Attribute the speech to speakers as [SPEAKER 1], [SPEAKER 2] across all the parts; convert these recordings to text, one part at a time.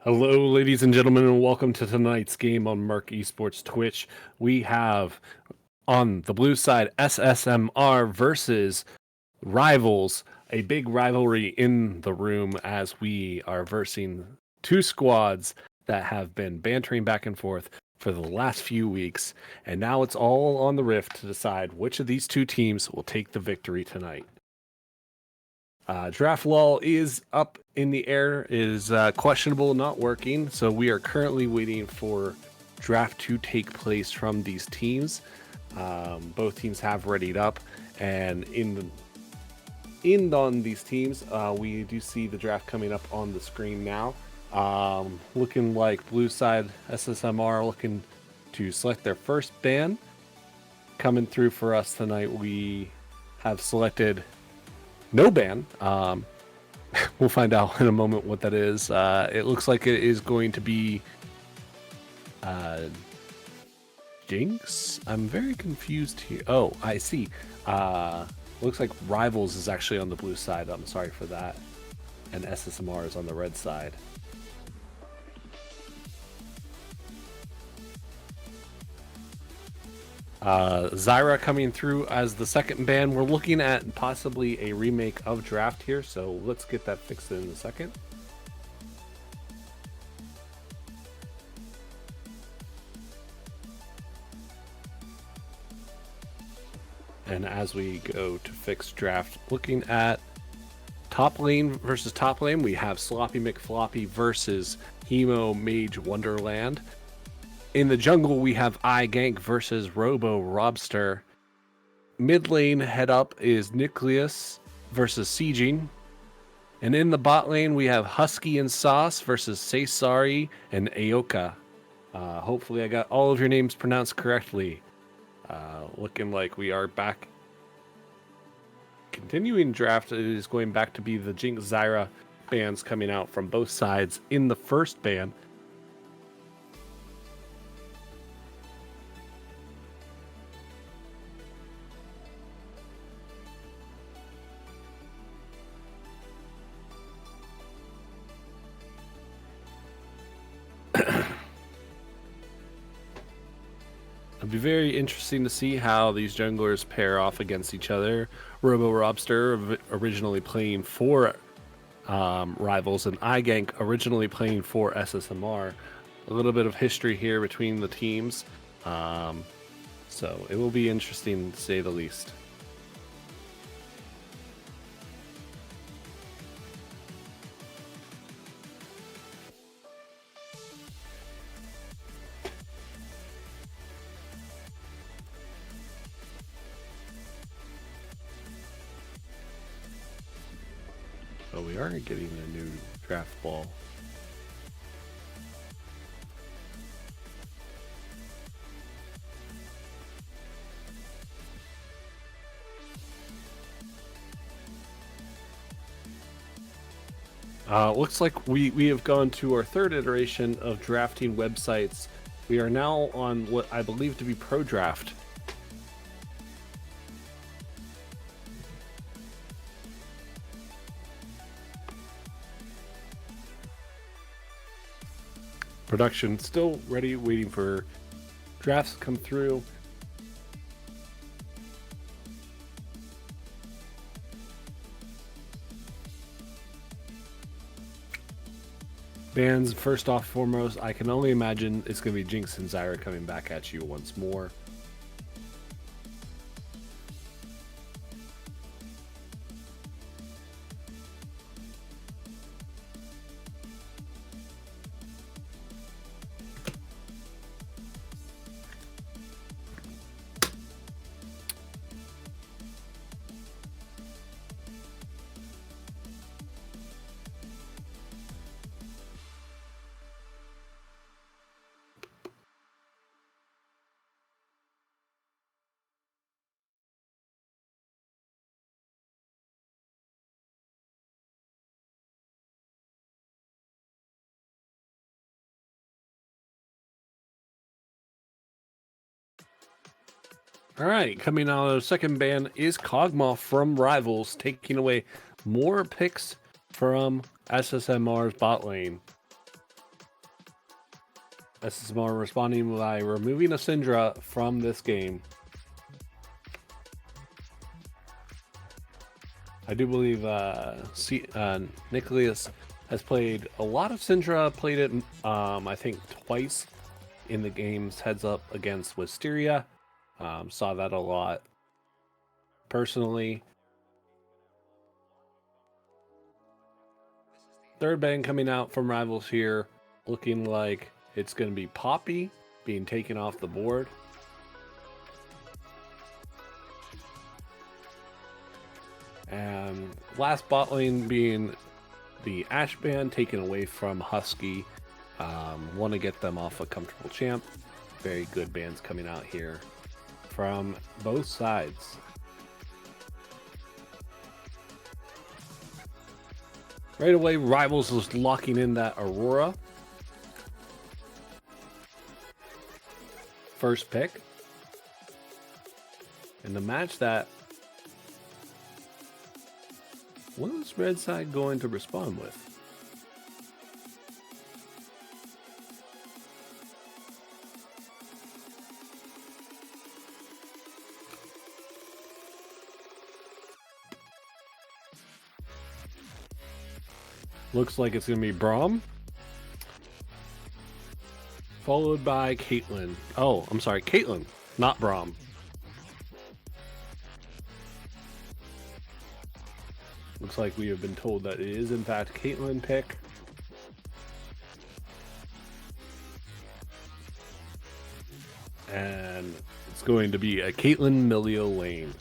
[SPEAKER 1] Hello, ladies and gentlemen, and welcome to tonight's game on Merc Esports Twitch. We have on the blue side SSMR versus Rivals, a big rivalry in the room as we are versing two squads that have been bantering back and forth for the last few weeks, and now it's all on the Rift to decide which of these two teams will take the victory tonight. Draft lull is up in the air, is questionable, not working. So we are currently waiting for draft to take place from these teams. Both teams have readied up, and on these teams, we do see the draft coming up on the screen now. Looking like blue side SSMR looking to select their first ban. Coming through for us tonight, we have selected no ban. We'll find out in a moment what that is. It looks like it is going to be Jinx. I'm very confused here. Oh, I see. Looks like Rivals is actually on the blue side. I'm sorry for that. And SSMR is on the red side. Zyra coming through as the second ban. We're looking at possibly a remake of Draft here, so let's get that fixed in a second. And as we go to fix Draft, looking at top lane versus top lane, we have Sloppy McFloppy versus Hemo Mage Wonderland. In the jungle, we have iGank versus Robo Robster. Mid lane head up is Nucleus versus Sieging. And in the bot lane, we have Husky and Sauce versus Saysari and Aoka. Hopefully I got all of your names pronounced correctly. Looking like we are back. Continuing draft is going back to be the Jinx Zyra bans coming out from both sides in the first ban. It'll be very interesting to see how these junglers pair off against each other. Robo Robster originally playing for Rivals, and iGank originally playing for SSMR. A little bit of history here between the teams. So it will be interesting to say the least. So we are getting a new draft ball. Looks like we have gone to our third iteration of drafting websites. We are now on what I believe to be Pro Draft. Production still ready, waiting for drafts to come through. Bans, first off foremost, I can only imagine it's going to be Jinx and Zyra coming back at you once more. All right, coming out of the second ban is Kog'Maw from Rivals, taking away more picks from SSMR's bot lane. SSMR responding by removing a Syndra from this game. I do believe Nicholas has played a lot of Syndra, played it I think twice in the game's heads up against Wisteria. Saw that a lot personally. Third ban coming out from Rivals here, looking like it's going to be Poppy being taken off the board. And last bot lane being the Ashe ban taken away from Husky. Want to get them off a comfortable champ. Very good bans coming out here from both sides. Right away, Rivals was locking in that Aurora. First pick. And to match that, what is Red Side going to respond with? Looks like it's going to be Braum. Followed by Caitlyn. Oh, I'm sorry, Caitlyn, not Braum. Looks like we have been told that it is in fact Caitlyn pick. And it's going to be a Caitlyn Milio lane.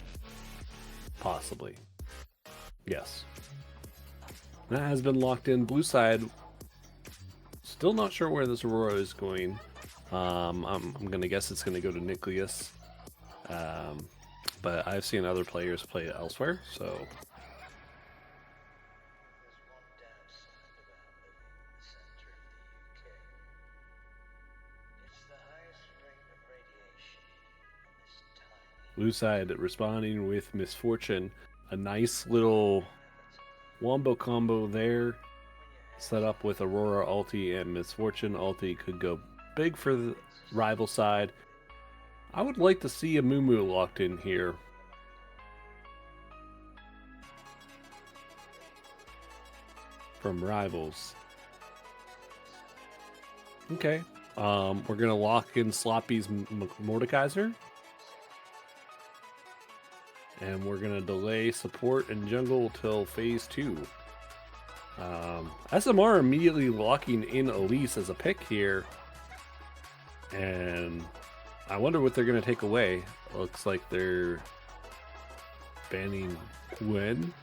[SPEAKER 1] Possibly. Yes. That has been locked in. Blue side, still not sure where this Aurora is going. I'm going to guess it's going to go to Nicholas. But I've seen other players play it elsewhere, so... Blue side responding with Misfortune. A nice little wombo combo there. Set up with Aurora ulti and Misfortune ulti could go big for the rival side. I would like to see a Mumu locked in here. From Rivals. Okay. We're going to lock in Sloppy's Mordekaiser. And we're going to delay support and jungle till phase 2. SMR immediately locking in Elise as a pick here. And I wonder what they're going to take away. Looks like they're banning Gwen.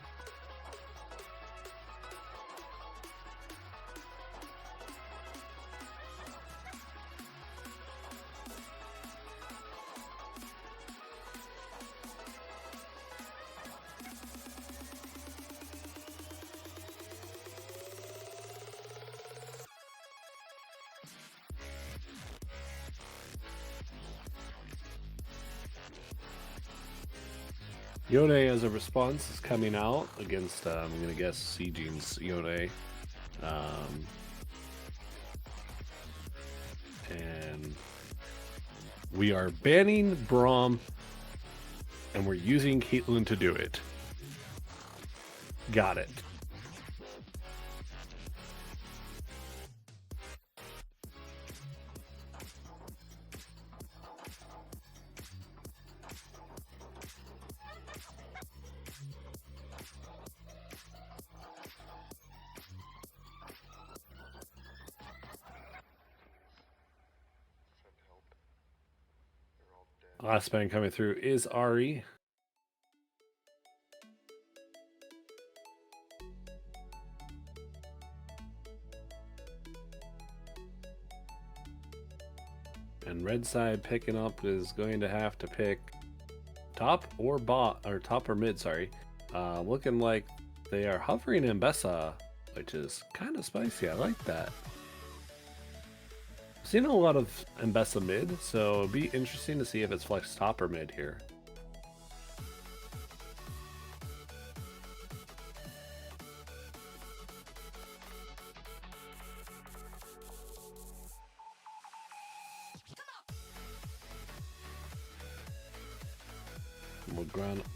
[SPEAKER 1] Yone as a response is coming out against, I'm going to guess, Siegene's Yone. And we are banning Braum, and we're using Caitlyn to do it. Got it. Last ban coming through is Ari. And red side picking up is going to have to pick top or bot, or top or mid, sorry. Looking like they are hovering in Bessa, which is kind of spicy. I like that. Seen a lot of Mbessa mid, so it'd be interesting to see if it's flex top or mid here.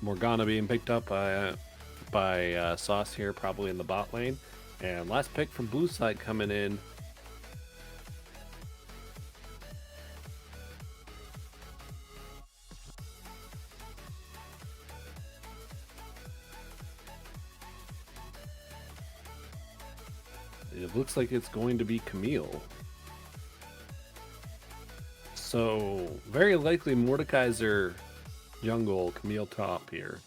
[SPEAKER 1] Morgana being picked up by Sauce here, probably in the bot lane. And last pick from blue side coming in. It looks like it's going to be Camille. So, very likely Mordekaiser jungle, Camille top here.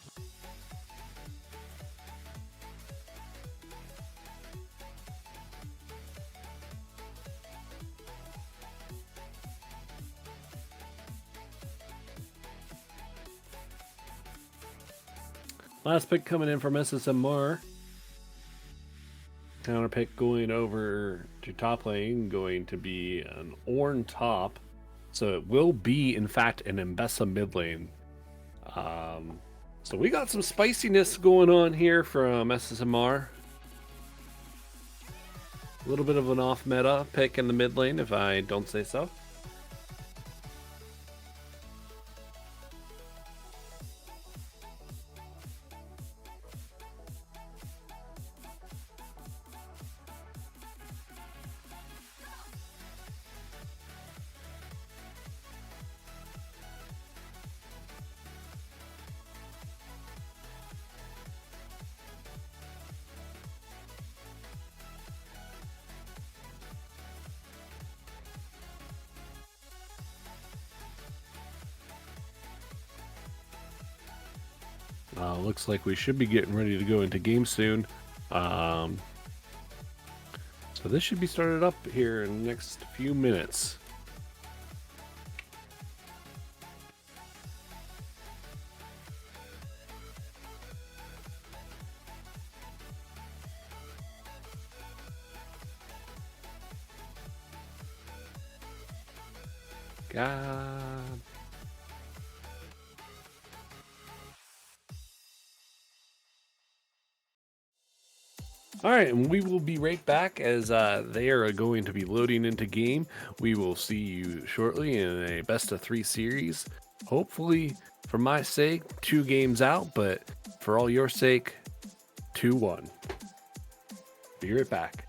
[SPEAKER 1] Last pick coming in from SSMR. Counter pick going over to top lane, going to be an Ornn top. So it will be, in fact, an Mbessa mid lane. So we got some spiciness going on here from SSMR. A little bit of an off-meta pick in the mid lane, if I don't say so. Looks like we should be getting ready to go into game soon. So this should be started up here in the next few minutes. God. Alright, and we will be right back as they are going to be loading into game. We will see you shortly in a best of 3 series. Hopefully, for my sake, 2 games out, but for all your sake, 2-1. Be right back.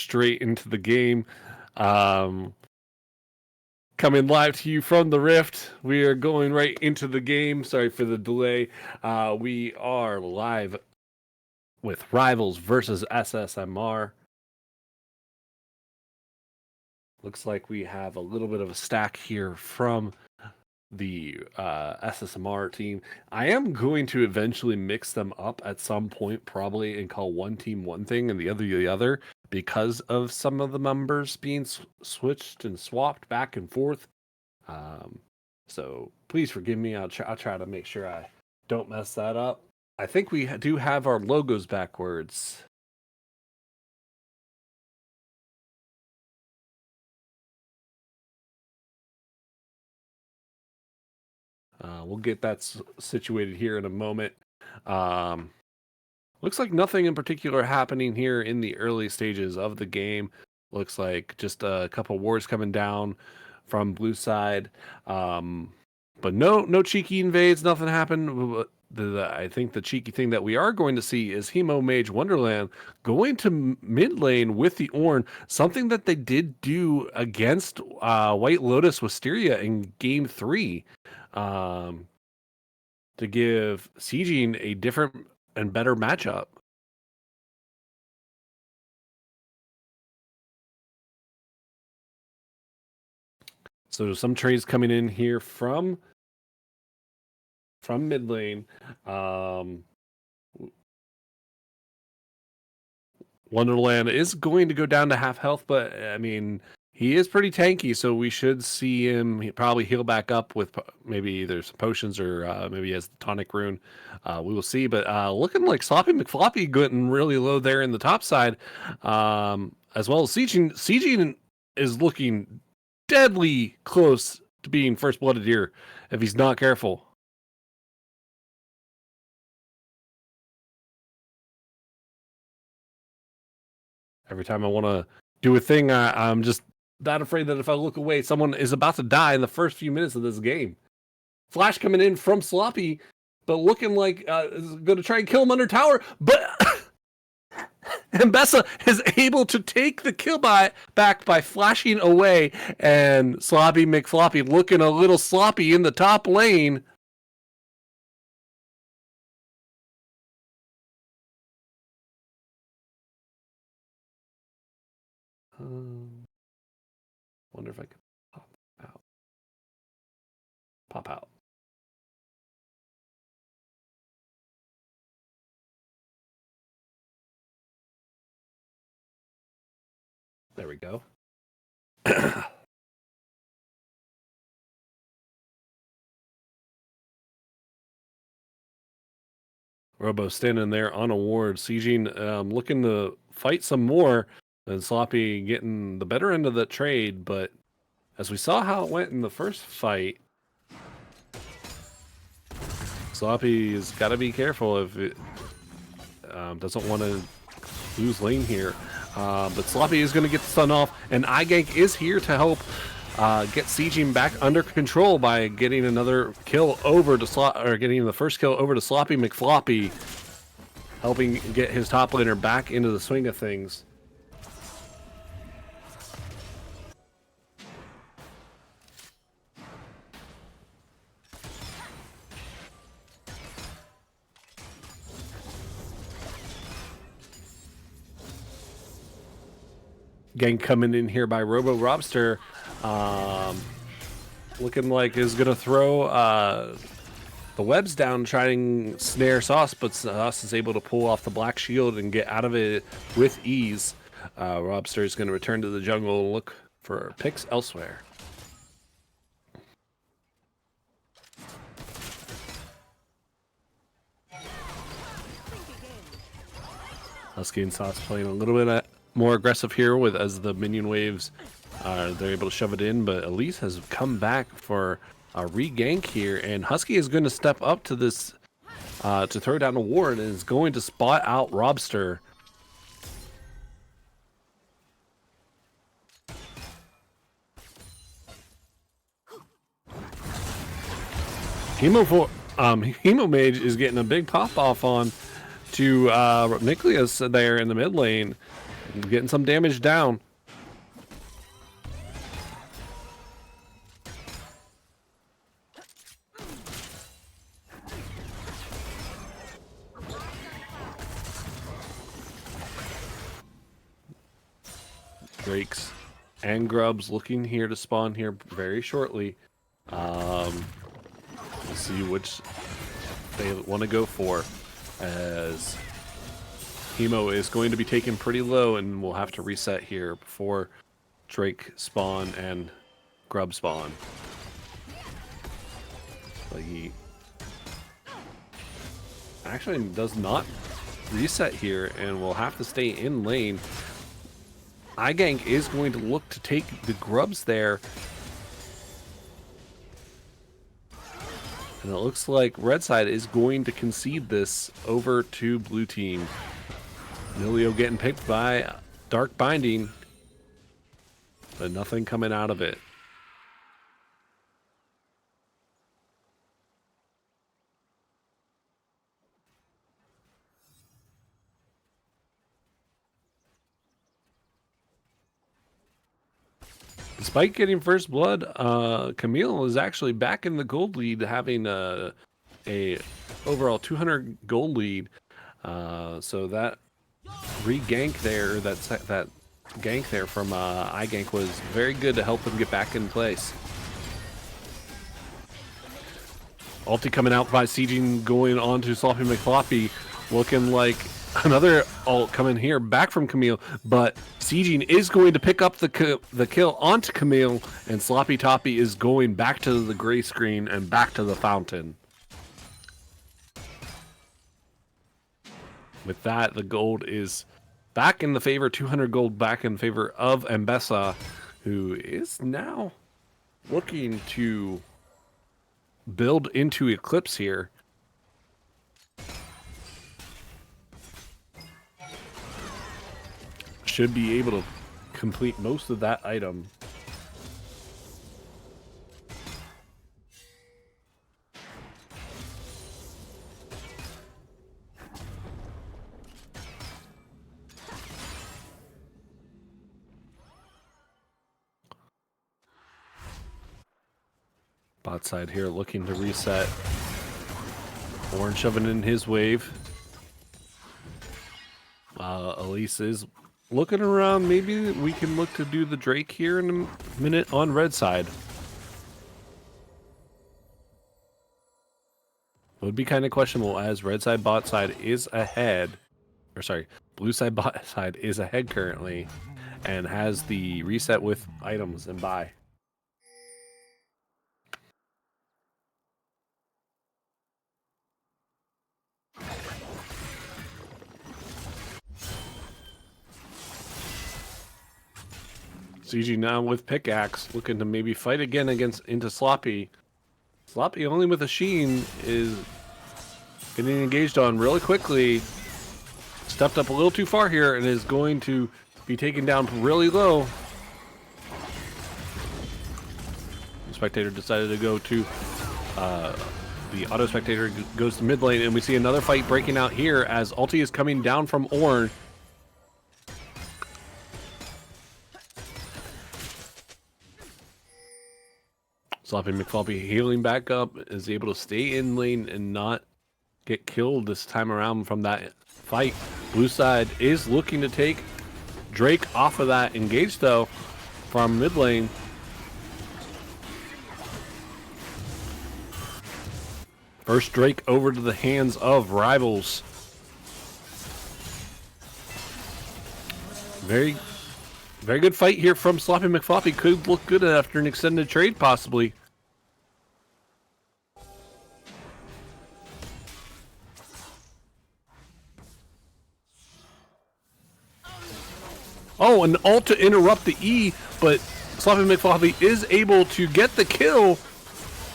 [SPEAKER 1] straight into the game. Coming live to you from the Rift. We are going right into the game. Sorry for the delay. We are live with Rivals versus SSMR. Looks like we have a little bit of a stack here from the SSMR team. I am going to eventually mix them up at some point, probably, and call one team one thing and the other, because of some of the members being switched and swapped back and forth. So please forgive me. I'll try to make sure I don't mess that up. I think we do have our logos backwards. We'll get that situated here in a moment. Looks like nothing in particular happening here in the early stages of the game. Looks like just a couple wards coming down from blue side. But no cheeky invades, nothing happened. I think the cheeky thing that we are going to see is Hemo Mage Wonderland going to mid lane with the Ornn, something that they did do against White Lotus Wisteria in Game 3, to give Sieging a different and better matchup. So some trades coming in here from mid lane. Wonderland is going to go down to half health, but I mean, he is pretty tanky, so we should see him probably heal back up with maybe either some potions or maybe he has the tonic rune. We will see, but looking like Sloppy McFloppy getting really low there in the top side, as well as Sieging is looking deadly close to being first blooded here if he's not careful. Every time I want to do a thing, I'm just not afraid that if I look away, someone is about to die in the first few minutes of this game. Flash coming in from Sloppy, but looking like is going to try and kill him under tower. But Mbessa is able to take the kill back by flashing away, and Sloppy McFloppy looking a little sloppy in the top lane. Wonder if I could pop out. There we go. Robo standing there on a ward. Sieging looking to fight some more, and Sloppy getting the better end of the trade, but as we saw how it went in the first fight, Sloppy's got to be careful if it doesn't want to lose lane here. But Sloppy is going to get the stun off, and iGank is here to help get Sieging back under control by getting another kill over to getting the first kill over to Sloppy McFloppy, helping get his top laner back into the swing of things. Gang coming in here by Robo Robster, looking like is going to throw the webs down, trying to snare Sauce, but Sauce is able to pull off the black shield and get out of it with ease. Robster is going to return to the jungle and look for picks elsewhere. Husky and Sauce playing a little bit more aggressive here with as the minion waves they're able to shove it in, but Elise has come back for a regank here, and Husky is going to step up to this to throw down a ward and is going to spot out Robster. Hemo Mage is getting a big pop off on to Nicholas there in the mid lane. getting some damage down. Drakes and grubs looking here to spawn here very shortly. We'll see which they want to go for, as Hemo is going to be taken pretty low, and we'll have to reset here before Drake spawn and grub spawn. But he actually does not reset here, and will have to stay in lane. iGank is going to look to take the grubs there. And it looks like red side is going to concede this over to blue team. Milio getting picked by Dark Binding, but nothing coming out of it. Despite getting first blood, Camille is actually back in the gold lead, having a overall 200 gold lead. So that re-gank there, that gank there from iGank was very good to help them get back in place. Ulti coming out by Sieging, going on to Sloppy McFloppy, looking like another ult coming here back from Camille, but Sieging is going to pick up the kill onto Camille, and Sloppy Toppy is going back to the gray screen and back to the fountain. With that, the gold is back in the favor, 200 gold back in favor of Mbessa, who is now looking to build into Eclipse here. Should be able to complete most of that item. Bot side here looking to reset. Orange shoving in his wave. Elise is looking around. Maybe we can look to do the Drake here in a minute on red side. It would be kind of questionable, as red side bot side is ahead, or sorry, blue side bot side is ahead currently, and has the reset with items and buy. CG now with pickaxe, looking to maybe fight again into Sloppy. Sloppy only with a Sheen is getting engaged on really quickly. Stepped up a little too far here and is going to be taken down really low. The spectator decided to go to the auto spectator goes to mid lane, and we see another fight breaking out here as ulti is coming down from Ornn. Sloppy McFloppy healing back up, is able to stay in lane and not get killed this time around from that fight. Blue side is looking to take Drake off of that engage though from mid lane. First Drake over to the hands of rivals. Very good fight here from Sloppy McFloppy. Could look good after an extended trade, possibly. Oh, an ult to interrupt the E, but Sloppy McFloppy is able to get the kill.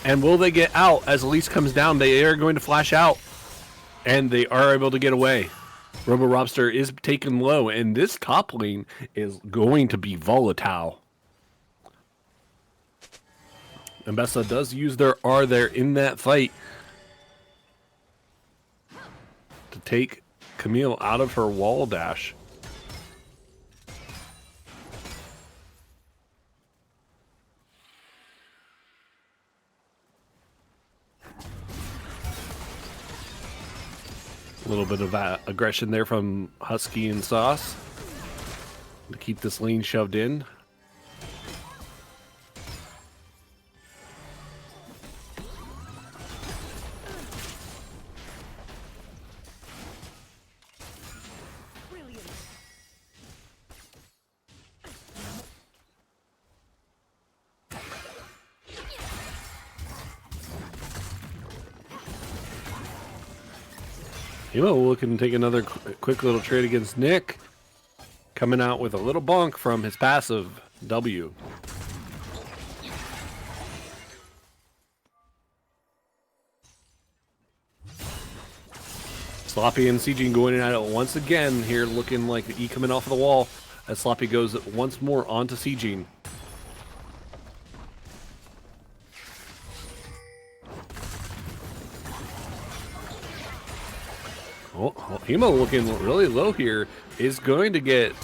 [SPEAKER 1] And will they get out? As Elise comes down, they are going to flash out. And they are able to get away. Robo Robster is taken low, and this top lane is going to be volatile. Mbessa does use their R there in that fight to take Camille out of her wall dash. little bit of aggression there from Husky and Sauce to keep this lane shoved in. Himo looking to take another quick little trade against Nick. Coming out with a little bonk from his passive W. Sloppy and CG going in at it once again here, looking like the E coming off of the wall as Sloppy goes once more onto CG. Oh, Himo looking really low here is going to get...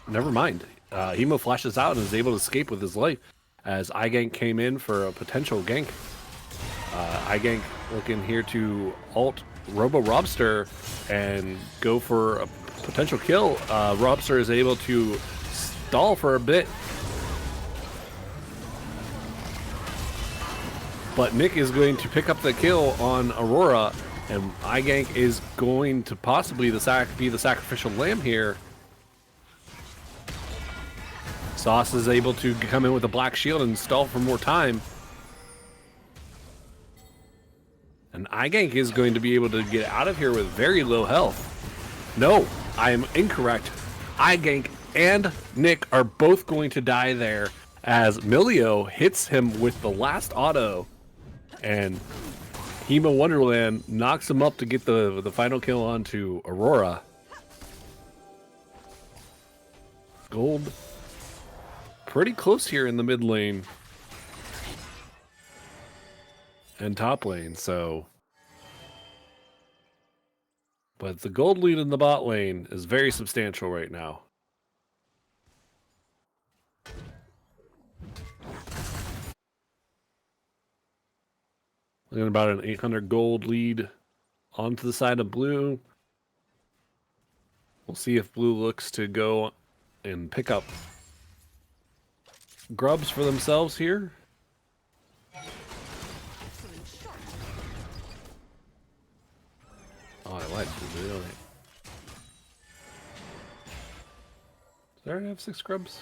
[SPEAKER 1] Never mind. Himo flashes out and is able to escape with his life as iGank came in for a potential gank. iGank looking here to ult Robo Robster and go for a potential kill. Robster is able to stall for a bit. But Nick is going to pick up the kill on Aurora. And iGank is going to possibly be the sacrificial lamb here. Sauce is able to come in with a black shield and stall for more time. And iGank is going to be able to get out of here with very low health. No, I am incorrect. iGank and Nick are both going to die there as Milio hits him with the last auto. And Himo Wonderland knocks him up to get the final kill onto Aurora. Gold pretty close here in the mid lane and top lane, so. But the gold lead in the bot lane is very substantial right now. Looking about an 800 gold lead onto the side of blue. We'll see if blue looks to go and pick up grubs for themselves here. Oh, I lied. Really? Does I already have 6 grubs?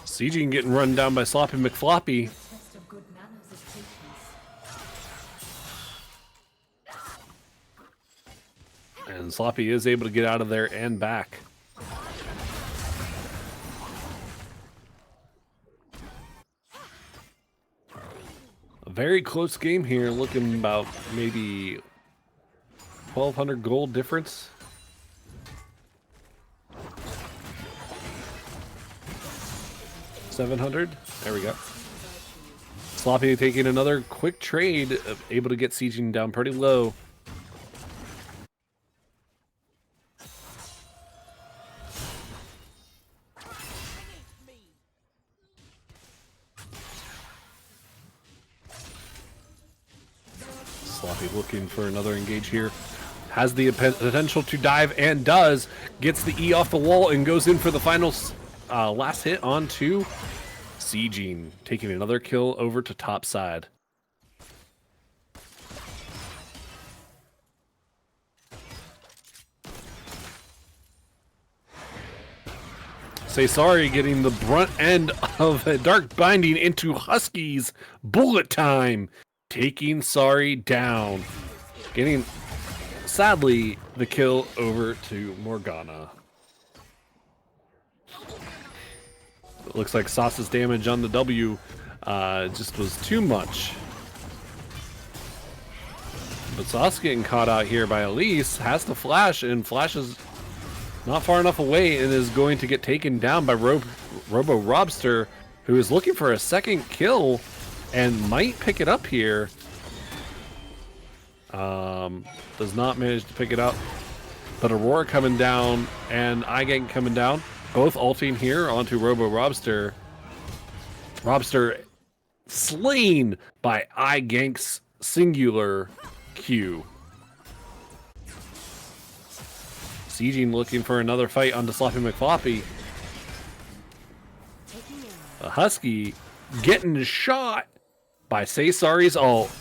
[SPEAKER 1] CG getting run down by Sloppy McFloppy. And Sloppy is able to get out of there and back. A very close game here, looking about maybe 1,200 gold difference. $700. There we go. Sloppy taking another quick trade, able to get Sieging down pretty low. Sloppy looking for another engage here. Has the potential to dive and does. Gets the E off the wall and goes in for the final last hit onto Sieging, taking another kill over to top side. Say Sorry getting the brunt end of a dark binding into Husky's bullet time, taking Sorry down, getting sadly the kill over to Morgana. It looks like Sauce's damage on the W just was too much. But Sauce getting caught out here by Elise, has to flash, and flashes not far enough away and is going to get taken down by Robo Robster, who is looking for a second kill and might pick it up here. Does not manage to pick it up. But Aurora coming down and iGank coming down. Both ulting here onto Robo Robster. Robster slain by iGank's singular Q. Sieging looking for another fight onto Sloppy McFloppy. A Husky getting shot by Say Sorry's ult.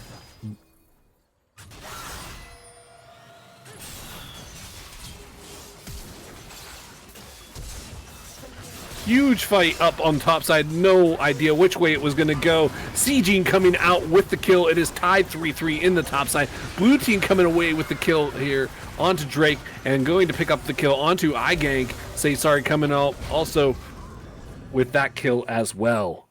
[SPEAKER 1] Huge fight up on top side. No idea which way it was going to go. Sieging coming out with the kill. It is tied 3-3 in the top side. Blue team coming away with the kill here onto Drake and going to pick up the kill onto iGank. Say Sorry coming out also with that kill as well.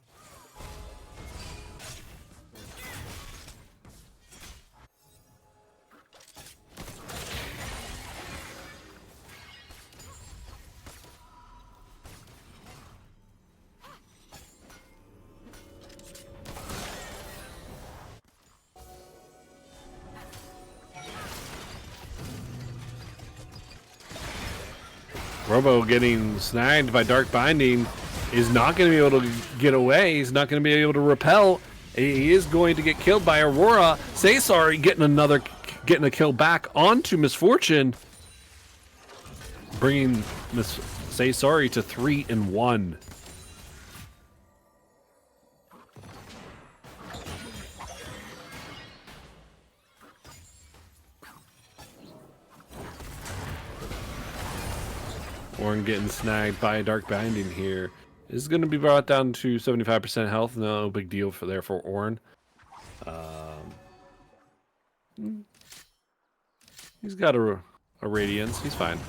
[SPEAKER 1] Robo getting snagged by Dark Binding is not going to be able to get away. He's not going to be able to repel. He is going to get killed by Aurora. Say Sorry getting a kill back onto Misfortune, bringing Say Sorry to 3-1. Ornn getting snagged by a Dark Binding here. This is going to be brought down to 75% health. No big deal for Ornn. He's got a Radiance. He's fine.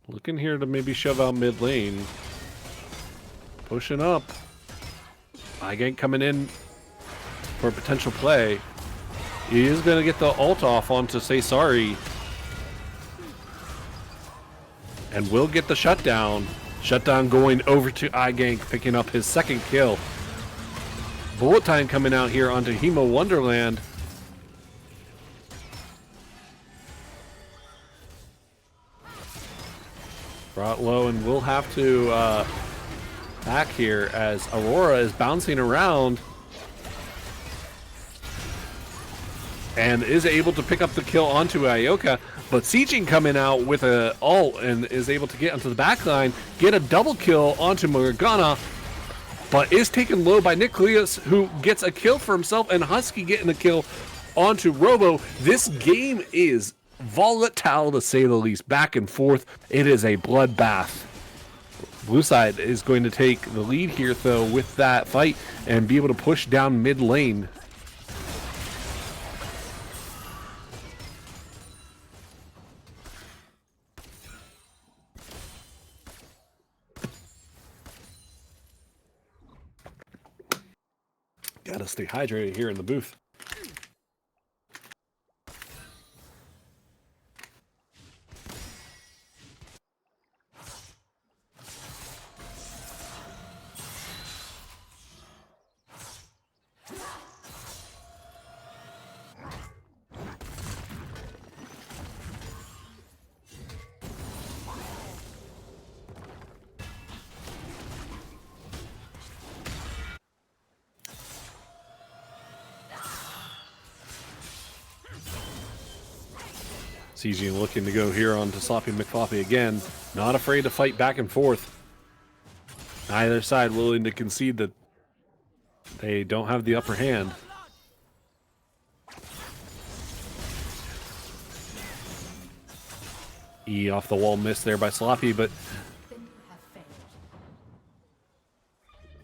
[SPEAKER 1] Looking here to maybe shove out mid lane. Pushing up. iGank coming in for a potential play. He is going to get the ult off onto Say Sorry. And will get the shutdown. Shutdown going over to iGank, picking up his second kill. Bullet Time coming out here onto Hemo Wonderland. Brought low and will have to back here as Aurora is bouncing around. And is able to pick up the kill onto Ioka, but Sieging coming out with a ult and is able to get onto the back line, get a double kill onto Morgana, but is taken low by Nicholas, who gets a kill for himself, and Husky getting a kill onto Robo. This game is volatile to say the least, back and forth. It is a bloodbath. Blue side is going to take the lead here though with that fight and be able to push down mid lane. Gotta stay hydrated here in the booth. CG looking to go here onto Sloppy McFloppy again. Not afraid to fight back and forth. Either side willing to concede that they don't have the upper hand. E off the wall miss there by Sloppy, but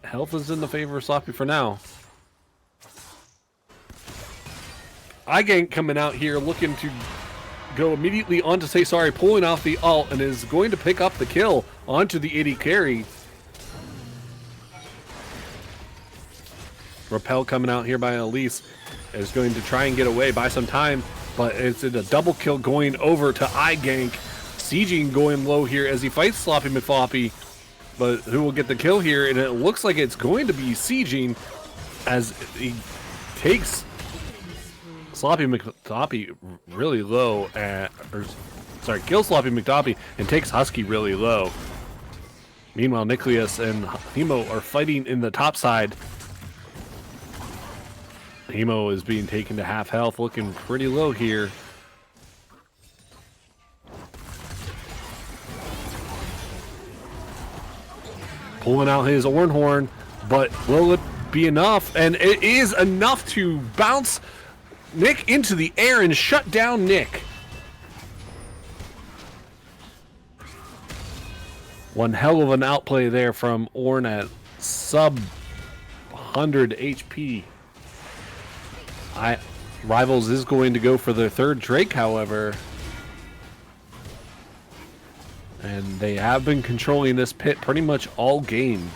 [SPEAKER 1] health is in the favor of Sloppy for now. iGank coming out here looking to go immediately onto Say Sorry, pulling off the ult, and is going to pick up the kill onto the AD carry. Repel coming out here by Elise is going to try and get away by some time, but it's a double kill going over to iGank. Sieging going low here as he fights Sloppy McFloppy, but who will get the kill here? And it looks like it's going to be Sieging as he takes Sloppy McDoppy really low, kills Sloppy McDoppy and takes Husky really low. Meanwhile, Nicholas and Hemo are fighting in the top side. Hemo is being taken to half health, looking pretty low here. Pulling out his Orn Horn, but will it be enough? And it is enough to bounce Nick into the air and shut down Nick. One hell of an outplay there from Orn at sub 100 HP. Rivals is going to go for their third Drake, however. And they have been controlling this pit pretty much all game.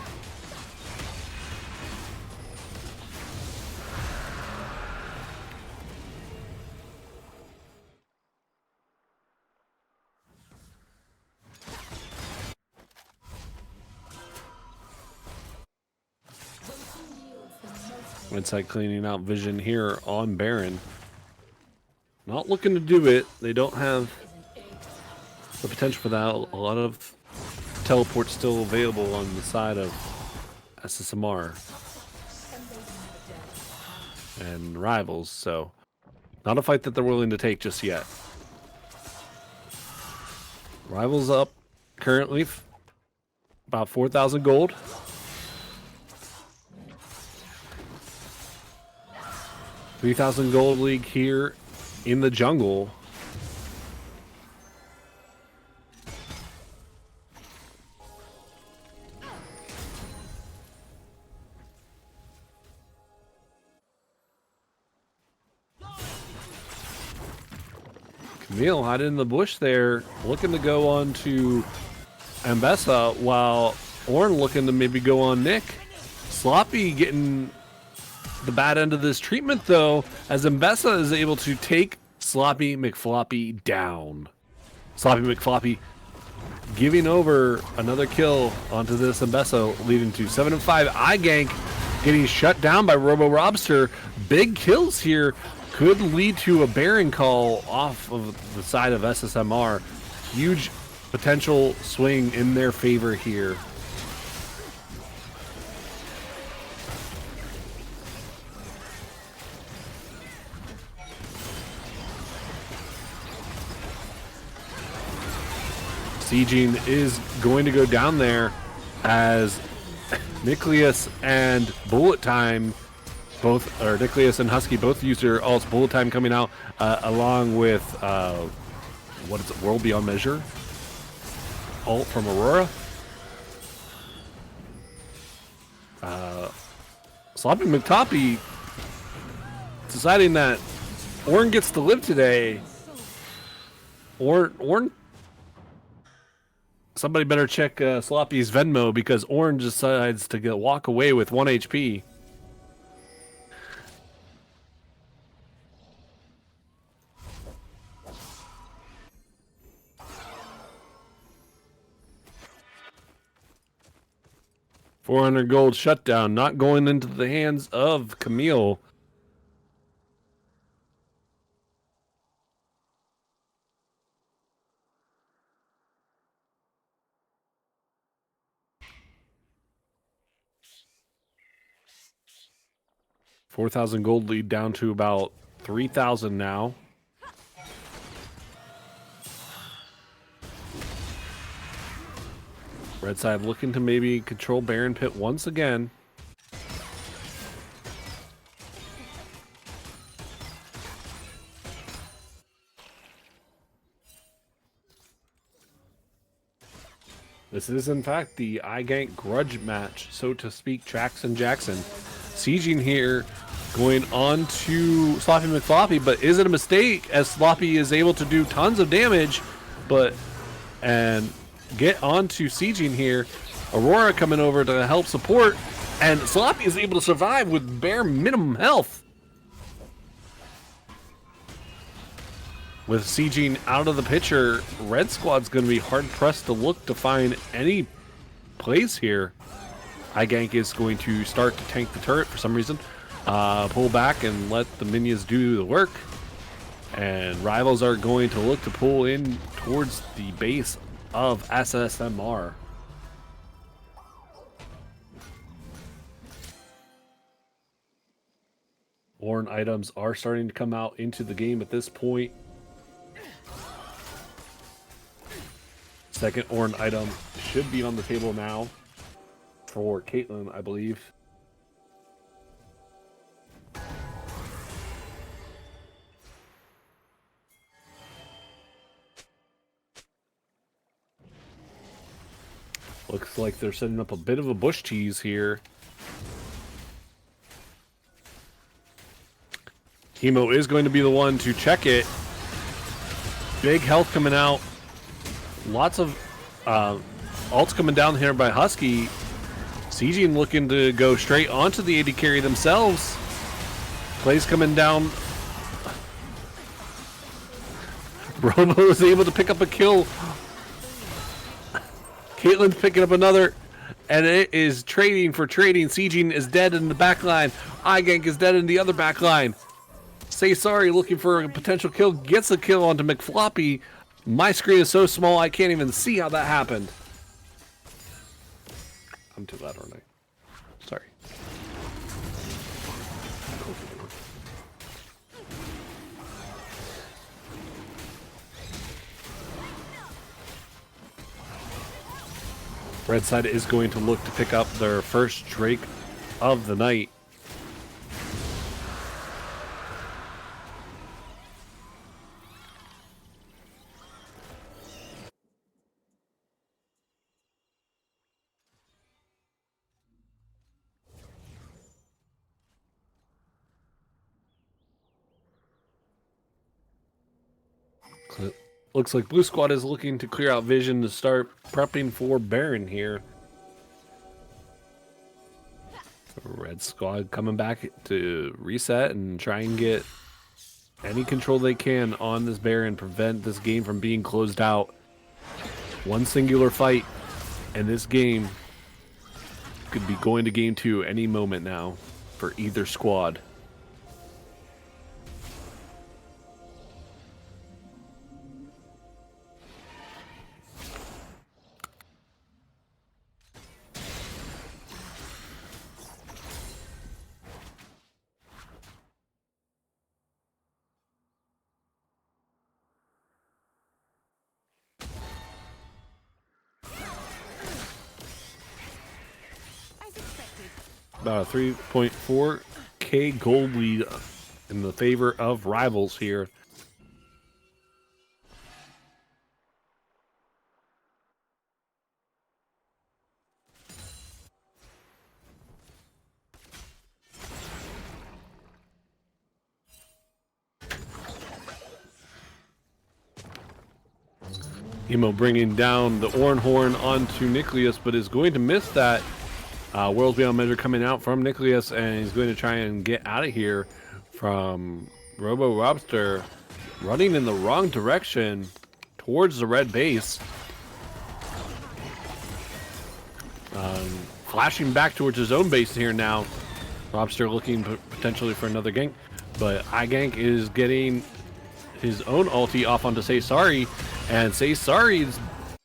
[SPEAKER 1] Inside cleaning out vision here on Baron. Not looking to do it. They don't have the potential for that. A lot of teleports still available on the side of SSMR and Rivals, so not a fight that they're willing to take just yet. Rivals up currently about 4,000 gold. $3,000 gold league here in the jungle. Camille hiding in the bush there, looking to go on to Ambessa, while Orn looking to maybe go on Nick. Sloppy getting the bad end of this treatment, though, as Ambessa is able to take Sloppy McFloppy down. Sloppy McFloppy giving over another kill onto this Ambessa, leading to 7-5. iGank getting shut down by Robo Robster. Big kills here could lead to a Baron call off of the side of SSMR. Huge potential swing in their favor here. Sieging is going to go down there as Nicholas and Bullet Time both, or Nicholas and Husky both use their ults. Bullet Time coming out along with what is it, World Beyond Measure ult from Aurora. Sloppy McToppy deciding that Orn gets to live today. Orn somebody better check Sloppy's Venmo, because Orn decides to walk away with 1 HP. $400 gold shutdown, not going into the hands of Camille. $4,000 gold lead down to about 3,000 now. Red side looking to maybe control Baron Pit once again. This is in fact the iGank grudge match, so to speak. Jackson sieging here, going on to Sloppy McFloppy, but is it a mistake as Sloppy is able to do tons of damage, and get on to sieging here. Aurora coming over to help support, and Sloppy is able to survive with bare minimum health. With sieging out of the picture, Red Squad's going to be hard pressed to look to find any place here. iGank is going to start to tank the turret for some reason. pull back and let the minions do the work. And rivals are going to look to pull in towards the base of SSMR. Worn items are starting to come out into the game at this point. Second Orn item should be on the table now for Caitlyn, I believe. Looks like they're setting up a bit of a bush tease here. Hemo is going to be the one to check it. Big health coming out. Lots of ults coming down here by Husky. Sieging looking to go straight onto the AD carry themselves. Plays coming down. Robo is able to pick up a kill. Caitlyn's picking up another. And it is trading for trading. Sieging is dead in the back line. iGank is dead in the other back line. Say Sorry looking for a potential kill. Gets a kill onto McFloppy. My screen is so small I can't even see how that happened. I'm too loud, aren't I? Sorry. Red side is going to look to pick up their first Drake of the night. Looks like Blue Squad is looking to clear out vision to start prepping for Baron here. Red Squad coming back to reset and try and get any control they can on this Baron, prevent this game from being closed out. One singular fight, and this game could be going to game 2 any moment now for either squad. About a 3.4k gold lead in the favor of rivals here. Emo bringing down the Orn Horn onto Nicholas, but is going to miss that. Worlds Beyond Measure coming out from Nicholas, and he's going to try and get out of here from Robo Robster, running in the wrong direction towards the red base. Flashing back towards his own base here now. Robster looking potentially for another gank, but iGank is getting his own ulti off onto Say Sorry, and Say Sorry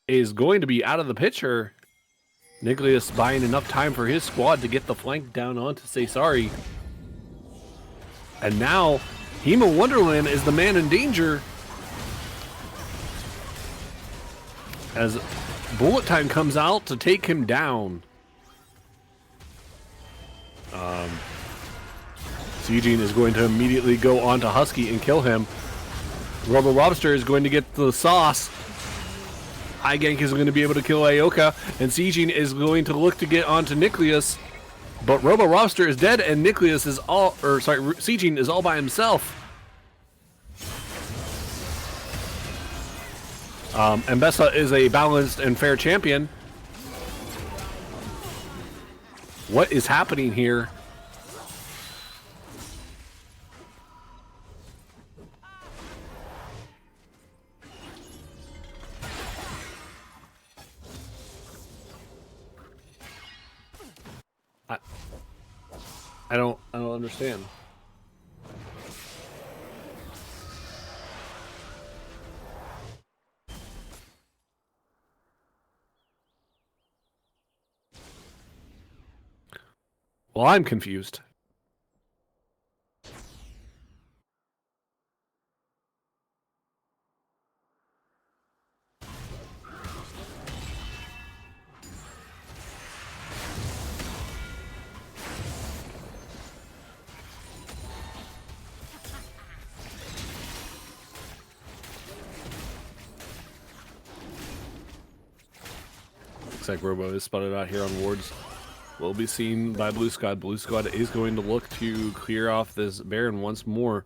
[SPEAKER 1] is going to be out of the picture. Nicholas buying enough time for his squad to get the flank down onto Say Sorry. And now, Hema Wonderland is the man in danger. As Bullet Time comes out to take him down. Sieging is going to immediately go on to Husky and kill him. Robo Robster is going to get the sauce. iGank is going to be able to kill Ioka, and Sieging is going to look to get onto Nicholas, but Robo Robster is dead, and Nicholas is Sieging is all by himself. Mbessa is a balanced and fair champion. What is happening here? I don't understand. Well, I'm confused. Looks like Robo is spotted out here on wards. Will be seen by Blue Squad. Blue Squad is going to look to clear off this Baron once more.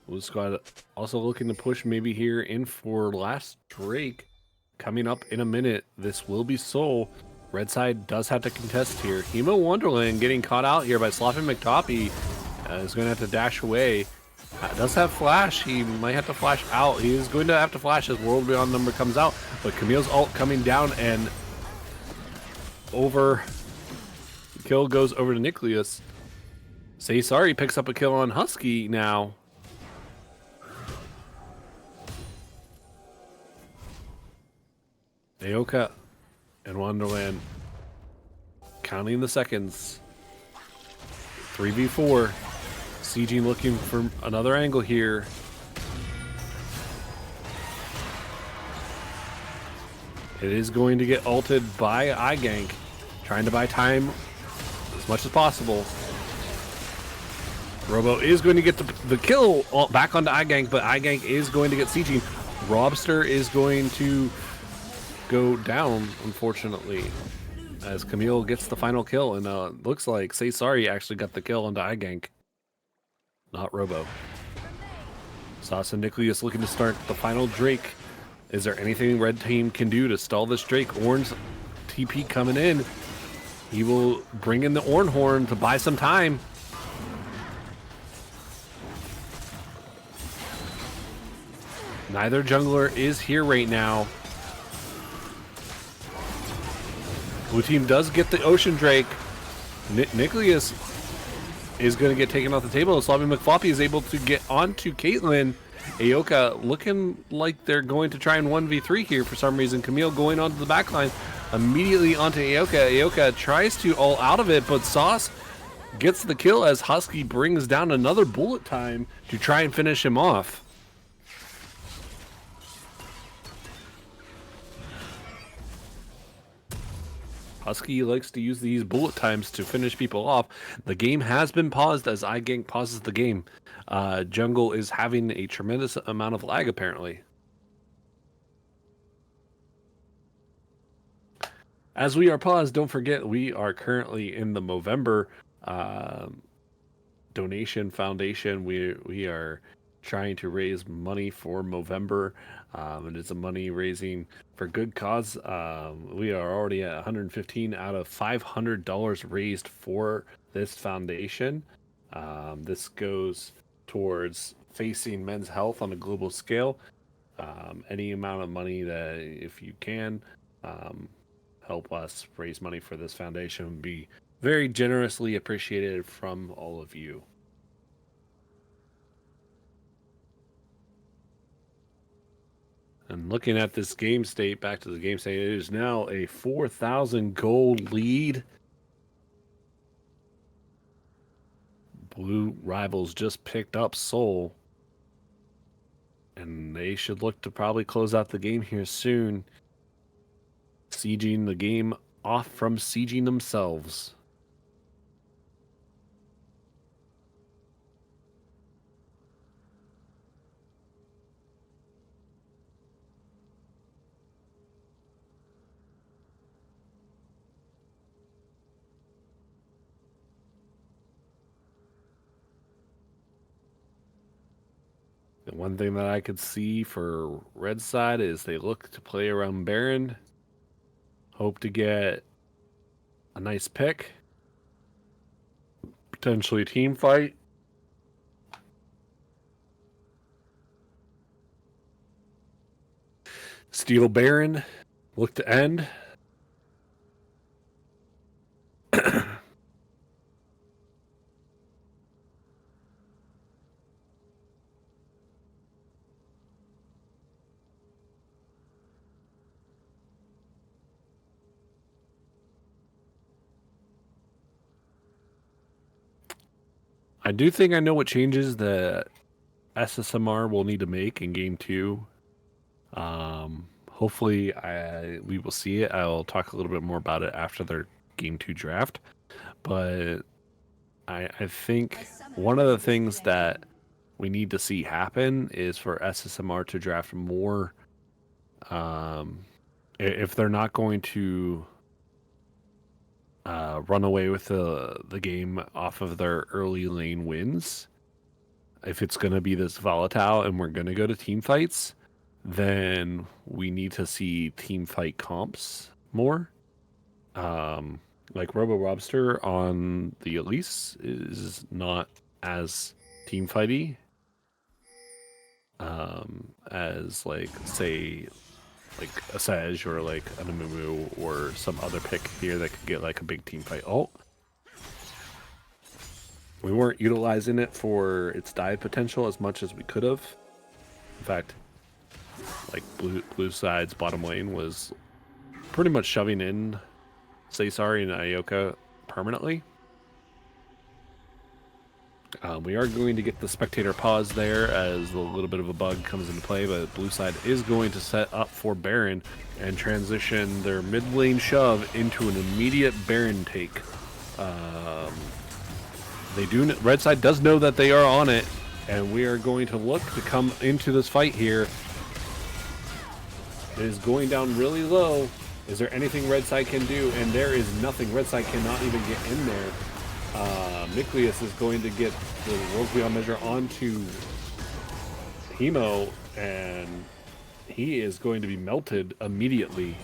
[SPEAKER 1] Blue Squad also looking to push maybe here in for last Drake. Coming up in a minute. This will be Soul. Red side does have to contest here. Hemo Wonderland getting caught out here by Sloppy McToppy. Is going to have to dash away. Does have flash. He might have to flash out. He is going to have to flash as World Beyond number comes out. But Camille's ult coming down and over. The kill goes over to Nicholas. Say Sorry picks up a kill on Husky now. Aoka and Wonderland counting the seconds. 3v4. CG looking for another angle here. It is going to get ulted by iGank, trying to buy time as much as possible. Robo is going to get the kill back onto iGank, but iGank is going to get CG. Robster is going to go down, unfortunately, as Camille gets the final kill, and looks like Say Sorry actually got the kill onto iGank. Not Robo. Sauce and Nicholas looking to start the final Drake. Is there anything Red Team can do to stall this Drake? Orn's TP coming in. He will bring in the Orn Horn to buy some time. Neither jungler is here right now. Blue team does get the Ocean Drake. Nicholas is going to get taken off the table. Sloppy McFloppy is able to get onto Caitlyn. Aoka looking like they're going to try and 1v3 here for some reason. Camille going onto the backline immediately onto Aoka. Aoka tries to all out of it, but Sauce gets the kill as Husky brings down another bullet time to try and finish him off. Husky likes to use these bullet times to finish people off. The game has been paused as iGank pauses the game. Jungle is having a tremendous amount of lag, apparently. As we are paused, don't forget we are currently in the Movember donation foundation. We are trying to raise money for Movember. And it's a money raising for good cause. We are already at 115 out of $500 raised for this foundation. This goes towards facing men's health on a global scale. Any amount of money that, if you can, help us raise money for this foundation would be very generously appreciated from all of you. And looking at this game state, back to the game state, it is now a 4,000 gold lead. Blue Rivals just picked up Soul. And they should look to probably close out the game here soon. Sieging the game off from sieging themselves. The one thing that I could see for red side is they look to play around Baron. Hope to get a nice pick. Potentially team fight. Steal Baron. Look to end. I do think I know what changes that SSMR will need to make in game 2. Hopefully we will see it. I'll talk a little bit more about it after their game 2 draft. But I think one of the things that we need to see happen is for SSMR to draft more. If they're not going to run away with the game off of their early lane wins, if it's going to be this volatile and we're going to go to team fights, then we need to see team fight comps more. Like Robo Robster on the Elise is not as team fighty as like say like a Sage or like an Amumu or some other pick here that could get like a big team fight. Oh, we weren't utilizing it for its dive potential as much as we could have. In fact, like blue side's bottom lane was pretty much shoving in Cesar and Ioka permanently. We are going to get the spectator pause there as a little bit of a bug comes into play, but blue side is going to set up for Baron and transition their mid lane shove into an immediate Baron take. Red side does know that they are on it, and we are going to look to come into this fight here. It is going down really low. Is there anything red side can do? And there is nothing. Red side cannot even get in there. Miklius is going to get the Worlds Beyond Measure onto Hemo, and he is going to be melted immediately.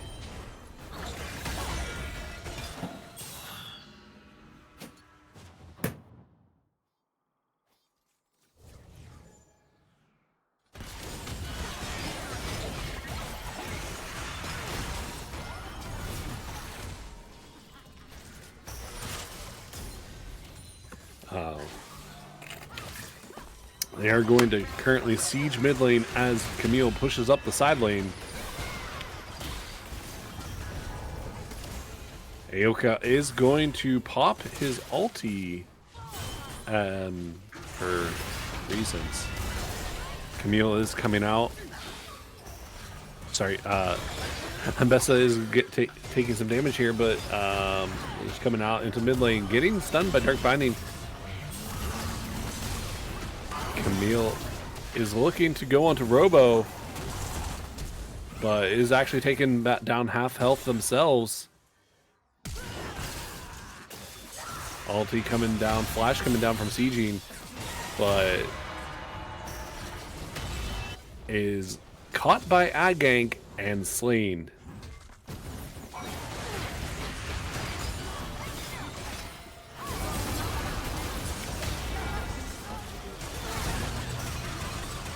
[SPEAKER 1] They are going to currently siege mid lane as Camille pushes up the side lane. Aoka is going to pop his ulti for reasons. Camille is coming out. Sorry, Ambessa is taking some damage here, but he's coming out into mid lane, getting stunned by Dark Binding. Camille is looking to go onto Robo, but is actually taking that down half health themselves. Ulti coming down, flash coming down from sieging, but is caught by Agank and slain.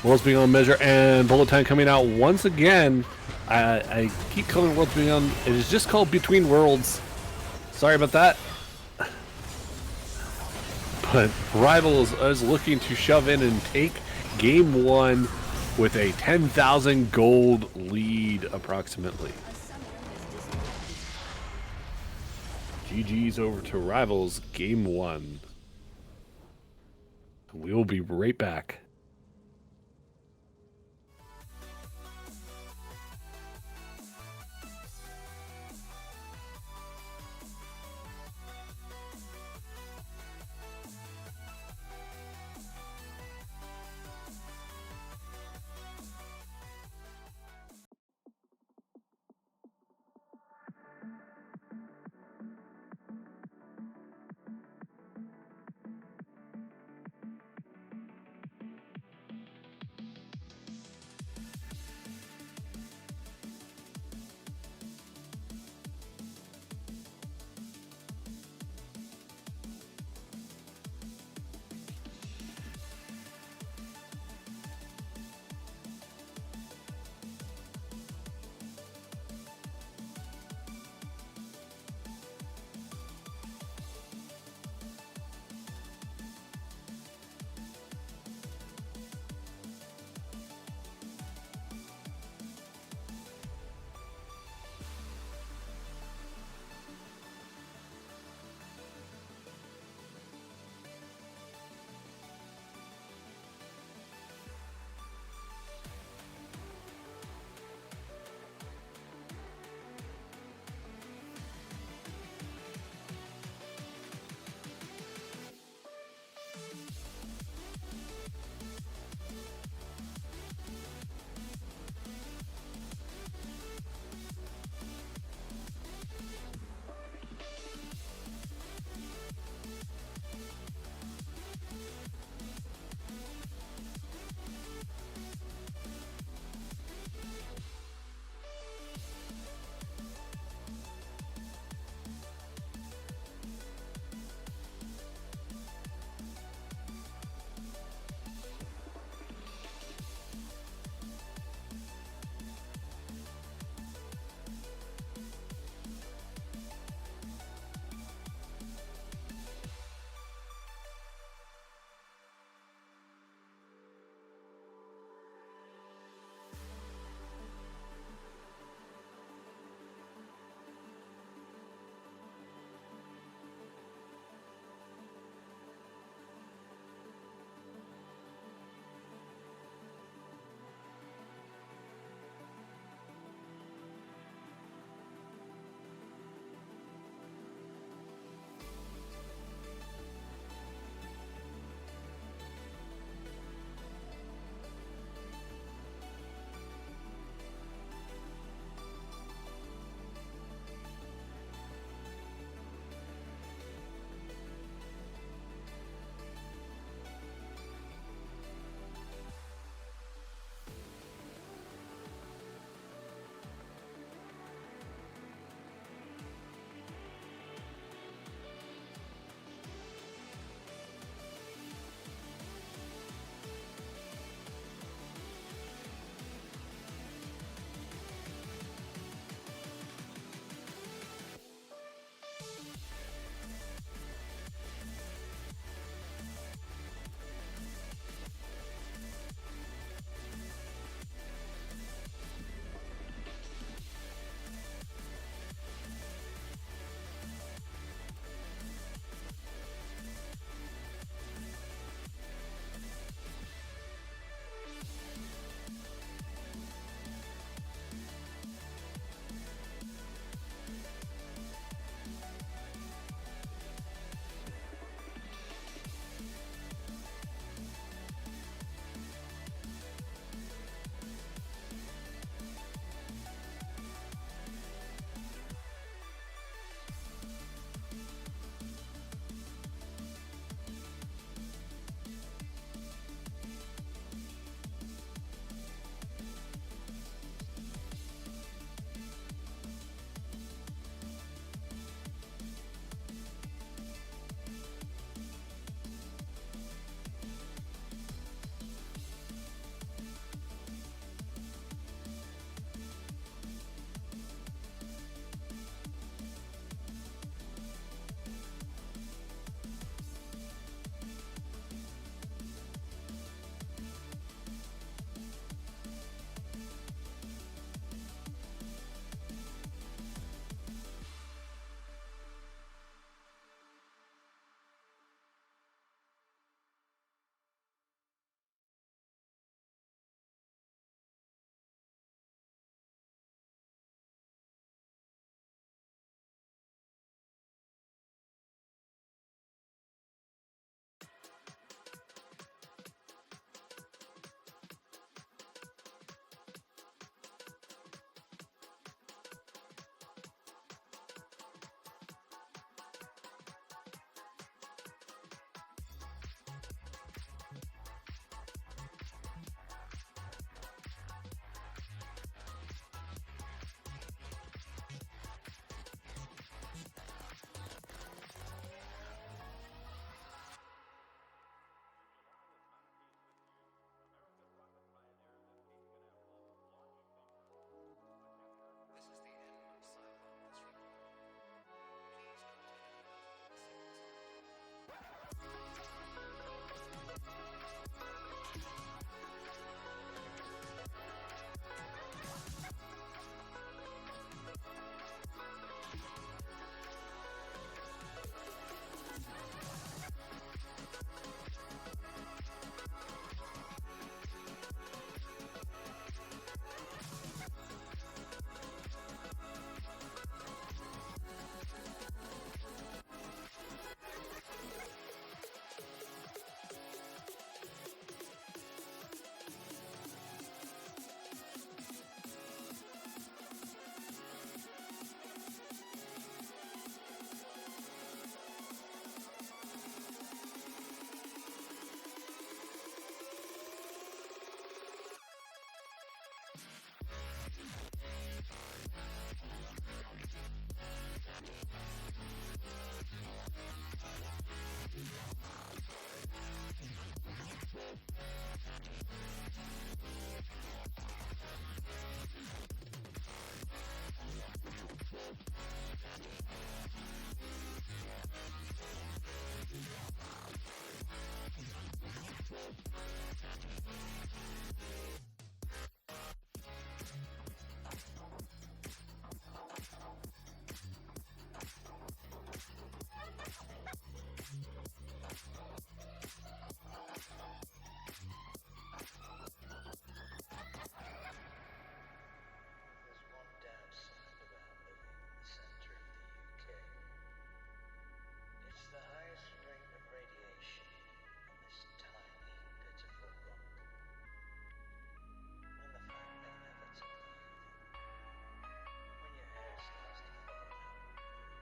[SPEAKER 1] Worlds Beyond Measure and Bullet Time coming out once again. I keep calling Worlds Beyond. It is just called Between Worlds. Sorry about that. But Rivals is looking to shove in and take game 1 with a 10,000 gold lead approximately. GG's over to Rivals game 1. We will be right back.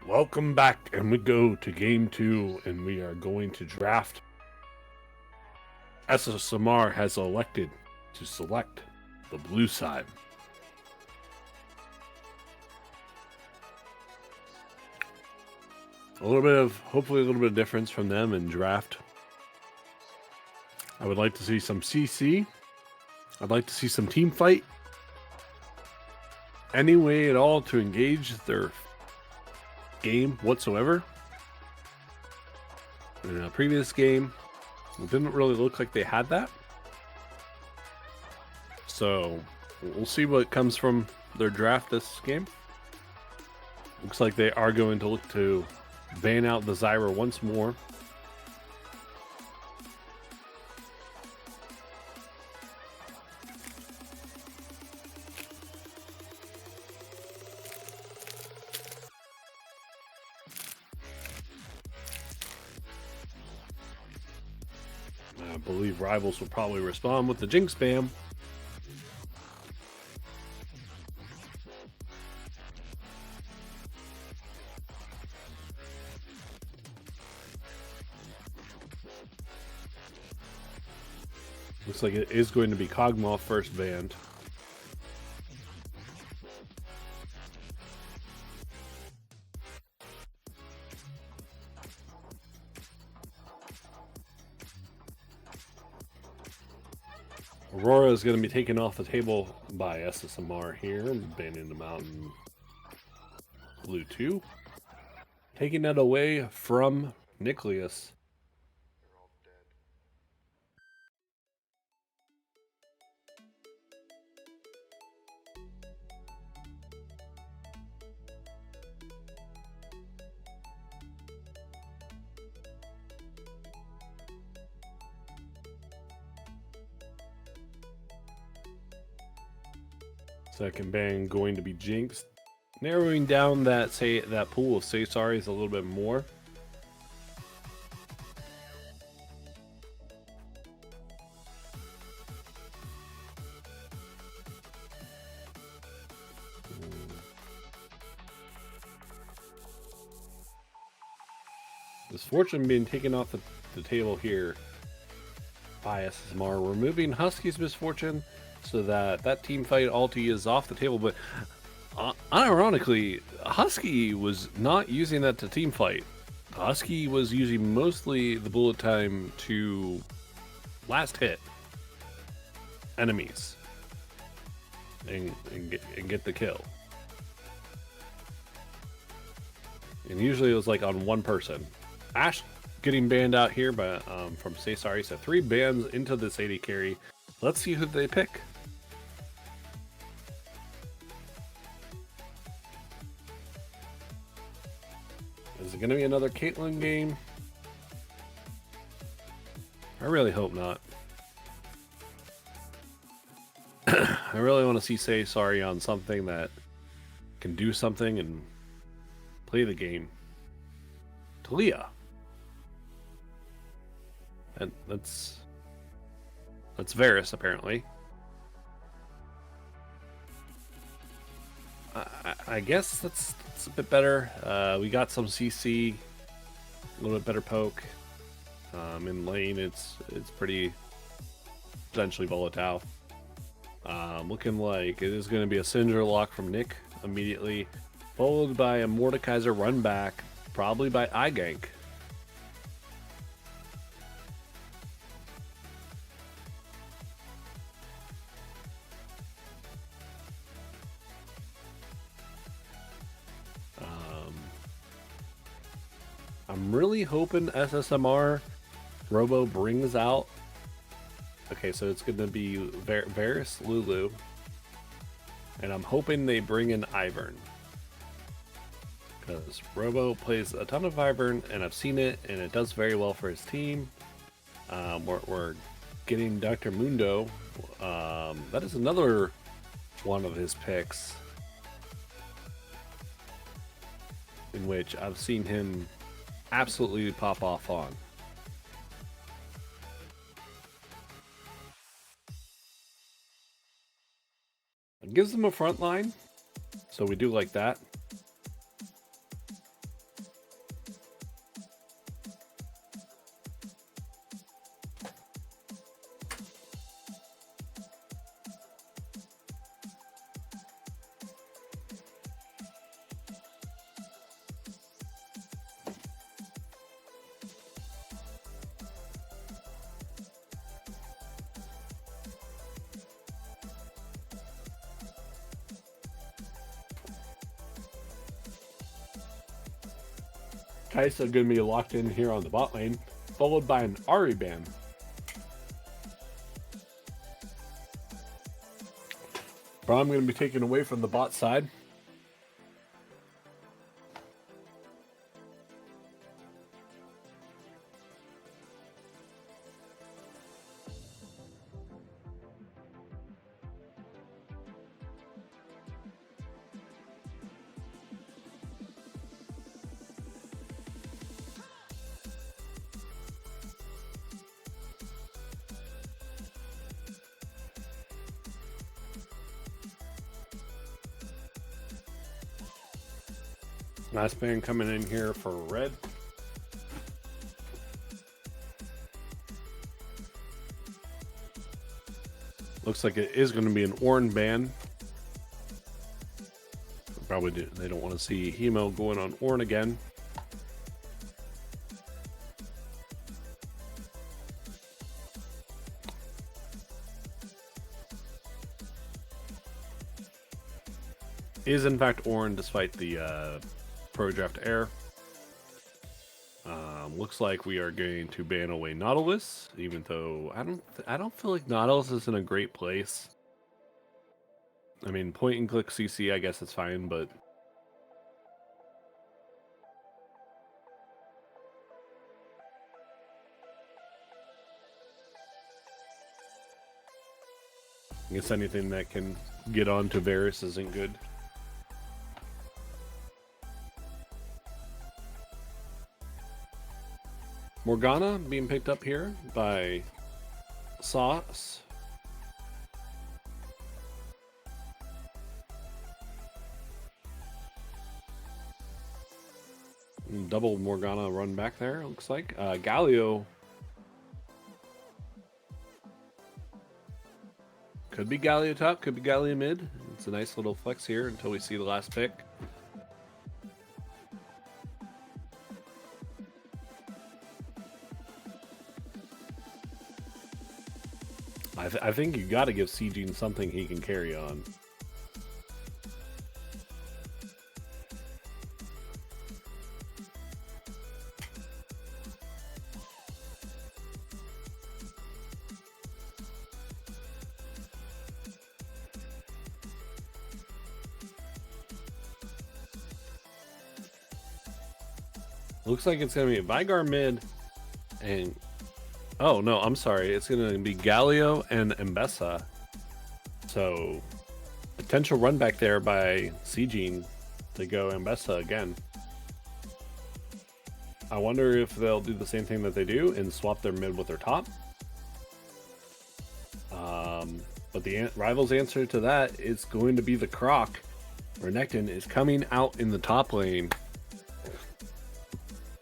[SPEAKER 1] Welcome back, and we go to game 2, and we are going to draft. SSMR has elected to select the blue side. Hopefully a little bit of difference from them in draft. I would like to see some CC. I'd like to see some team fight. Any way at all to engage their game whatsoever. In a previous game, it didn't really look like they had that. So we'll see what comes from their draft this game. Looks like they are going to look to ban out the Zyra once more. I believe Rivals will probably respond with the Jinx spam. Looks like it is going to be Kog'Maw first banned. Aurora is going to be taken off the table by SSMR here, banning them out in blue 2. Taking that away from Nicholas. Second ban going to be Jinx, narrowing down that pool of Say Sorry's a little bit more. Misfortune being taken off the table here by SSMR, removing Husky's Misfortune, so that team fight ulti is off the table. But unironically, Husky was not using that to team fight. Husky was using mostly the bullet time to last hit enemies and get the kill. And usually it was like on one person. getting banned out here by from Say Sorry. So 3 bans into this AD carry. Let's see who they pick. Is it going to be another Caitlyn game? I really hope not. I really want to see Say Sorry on something that can do something and play the game. Talia. And that's Varus, apparently. I guess that's a bit better. We got some CC, a little bit better poke. In lane, it's pretty potentially volatile. Looking like it is going to be a Cinder lock from Nick immediately, followed by a Mordekaiser run back, probably by iGank. I'm really hoping SSMR Robo brings out. Okay, so it's going to be Varus, Lulu, and I'm hoping they bring in Ivern, because Robo plays a ton of Ivern, and I've seen it, and it does very well for his team. We're getting Dr. Mundo. That is another one of his picks, in which I've seen him absolutely pop off on. It gives them a front line, so we do like that. Kaisa going to be locked in here on the bot lane, followed by an Ahri ban. Braum going to be taken away from the bot side. Nice ban coming in here for red. Looks like it is going to be an Ornn ban. Probably they don't want to see Hemo going on Ornn again. Is in fact Ornn, despite the Pro Draft error. Looks like we are going to ban away Nautilus, even though I don't feel like Nautilus is in a great place. I mean, point and click CC, I guess it's fine, but I guess anything that can get onto Varus isn't good. Morgana being picked up here by Sauce. Double Morgana run back there, looks like. Galio. Could be Galio top, could be Galio mid. It's a nice little flex here until we see the last pick. I think you got to give Seegene something he can carry on. Looks like it's going to be Vigar mid and... Oh, no, I'm sorry. It's going to be Galio and Mbessa. So, potential run back there by Cgene to go Mbessa again. I wonder if they'll do the same thing that they do and swap their mid with their top. But the Rivals' answer to that is going to be the Croc. Renekton is coming out in the top lane.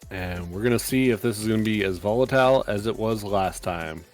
[SPEAKER 1] And we're going to see if this is going to be as volatile as it was last time.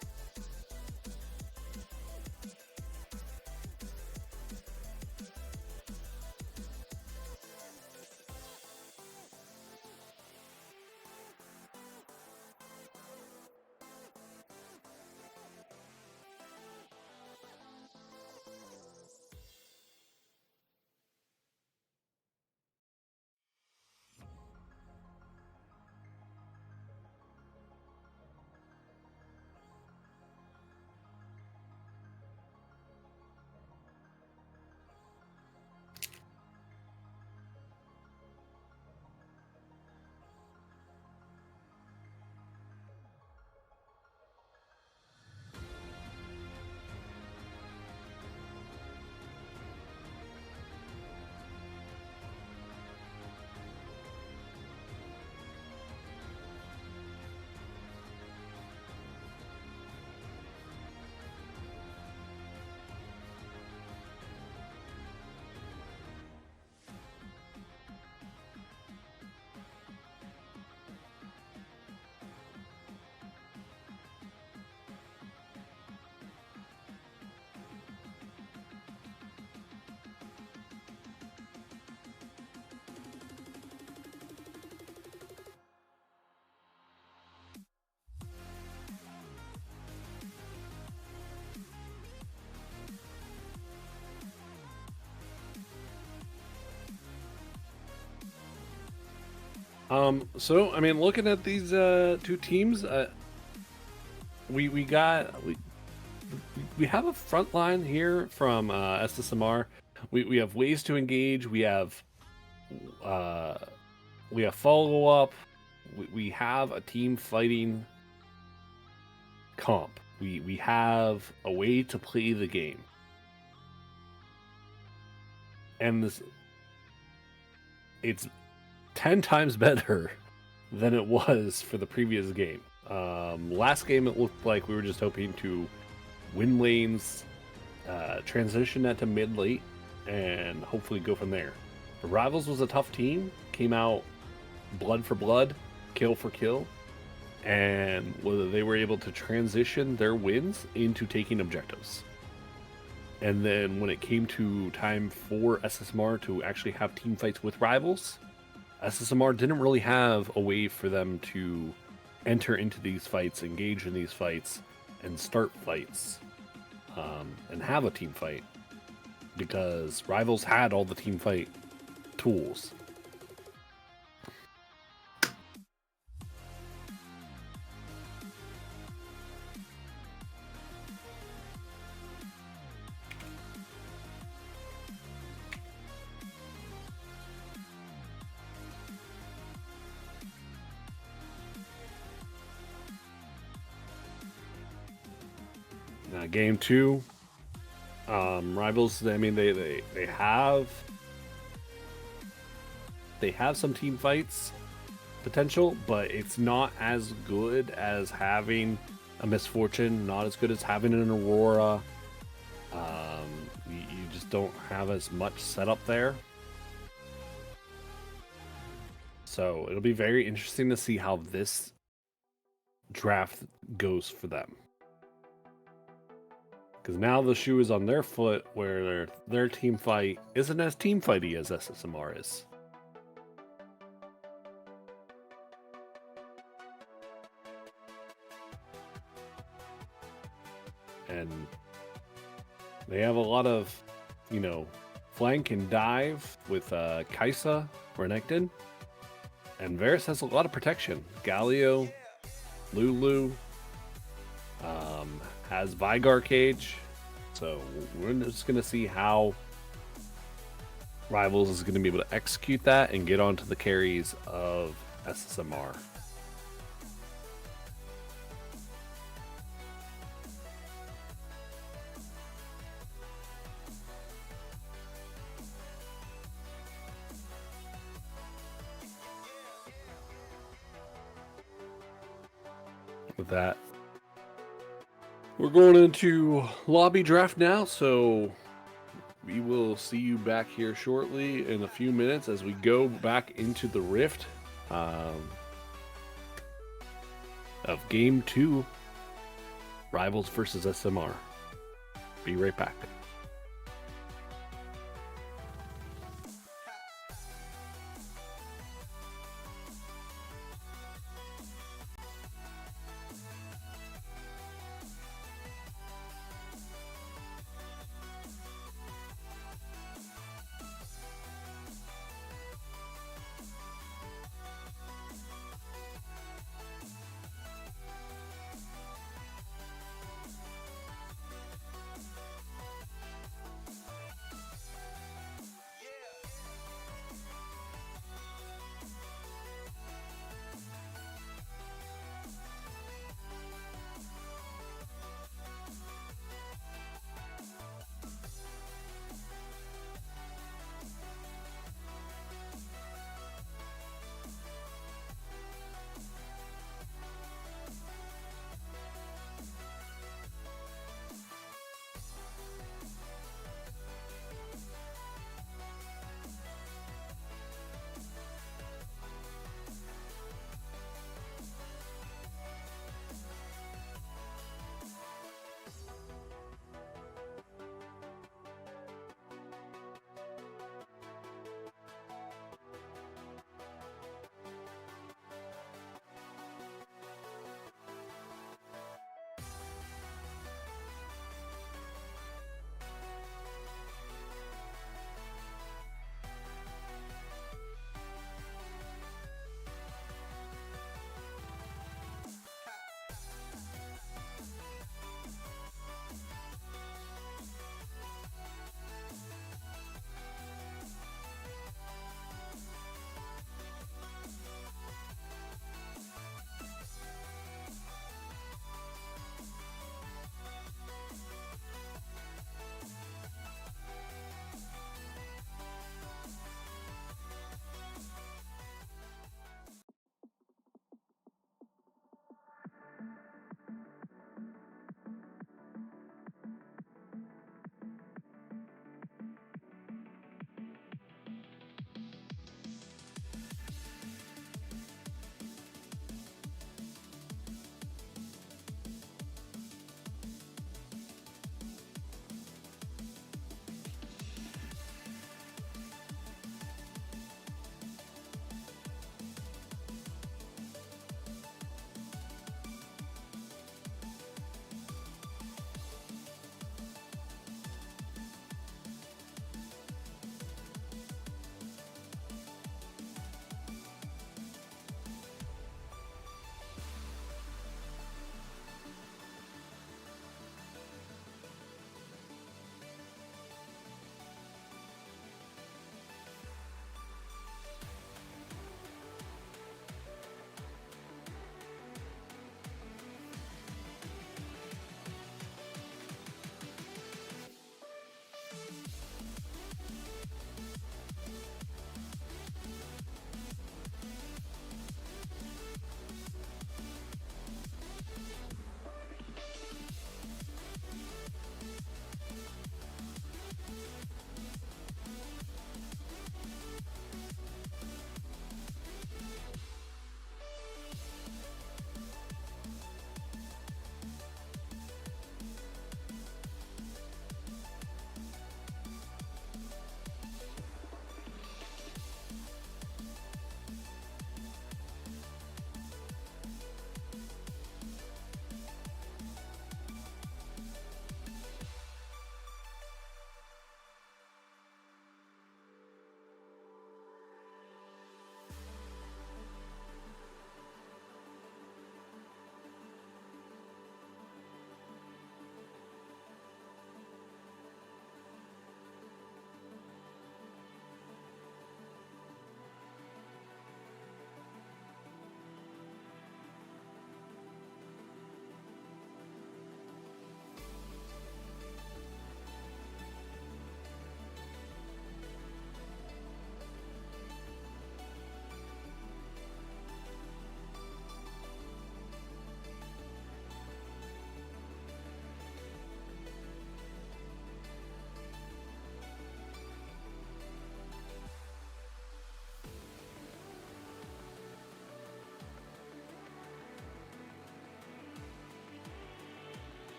[SPEAKER 1] So I mean, looking at these two teams, we have a front line here from SSMR. We have ways to engage. We have follow up. We have a team fighting comp. We have a way to play the game, and it's 10 times better than it was for the previous game. Last game, it looked like we were just hoping to win lanes, transition that to mid-late, and hopefully go from there. The Rivals was a tough team, came out blood for blood, kill for kill, and whether they were able to transition their wins into taking objectives. And then when it came to time for SSMR to actually have team fights with Rivals, SSMR didn't really have a way for them to enter into these fights, engage in these fights, and start fights, and have a team fight, because Rivals had all the team fight tools. Game 2, Rivals, I mean, they have some team fights potential, but it's not as good as having a Misfortune, not as good as having an Aurora. You just don't have as much setup there. So it'll be very interesting to see how this draft goes for them. Because now the shoe is on their foot, where their team fight isn't as team fighty as SSMR is. And they have a lot of, flank and dive with Kaisa, Renekton. And Varus has a lot of protection. Galio, Lulu, has Vigar Cage, so we're just going to see how Rivals is going to be able to execute that and get onto the carries of SSMR. With that, we're going into lobby draft now, so we will see you back here shortly in a few minutes as we go back into the Rift of Game 2, Rivals versus SMR. Be right back.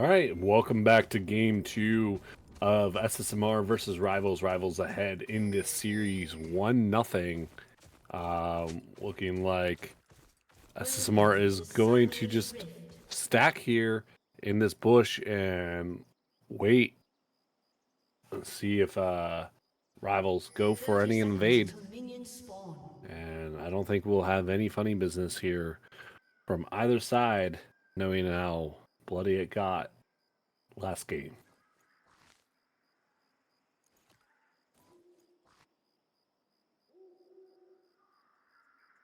[SPEAKER 1] right, welcome back to game 2 of SSMR versus Rivals. Rivals ahead in this series 1-0. Looking like SSMR is going to just stack here in this bush and wait and see if Rivals go for any invade. And I don't think we'll have any funny business here from either side, knowing how bloody it got last game.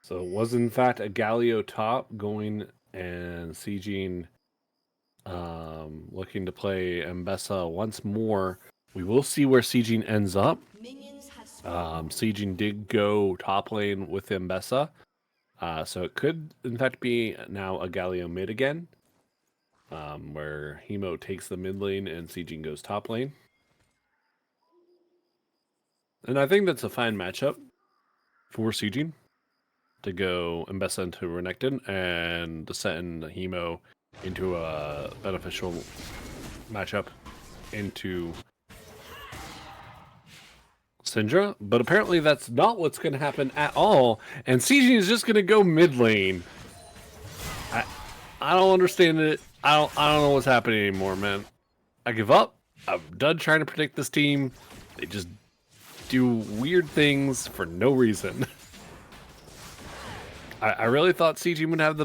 [SPEAKER 1] So it was in fact a Galio top going and sieging, looking to play Mbessa once more. We will see where sieging ends up. Sieging did go top lane with Mbessa, so it could in fact be now a Galio mid again, where Hemo takes the mid lane and sieging goes top lane. And I think that's a fine matchup for sieging, to go Mbessa into Renekton and to send Hemo into a beneficial matchup into Syndra. But apparently that's not what's going to happen at all, and sieging is just going to go mid lane. I don't understand it. I don't know what's happening anymore, man. I give up. I'm done trying to predict this team. They just do weird things for no reason. I really thought CG would have the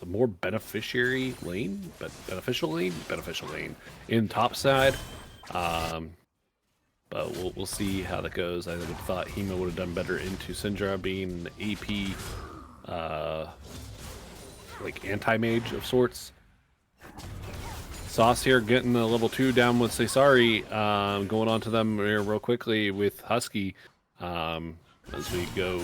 [SPEAKER 1] more beneficial lane in top side. But we'll see how that goes. I would have thought Hemo would have done better into Syndra being AP, like anti-mage of sorts. Sauce here getting a level 2 down with Cesari, going on to them here real quickly with Husky. As we go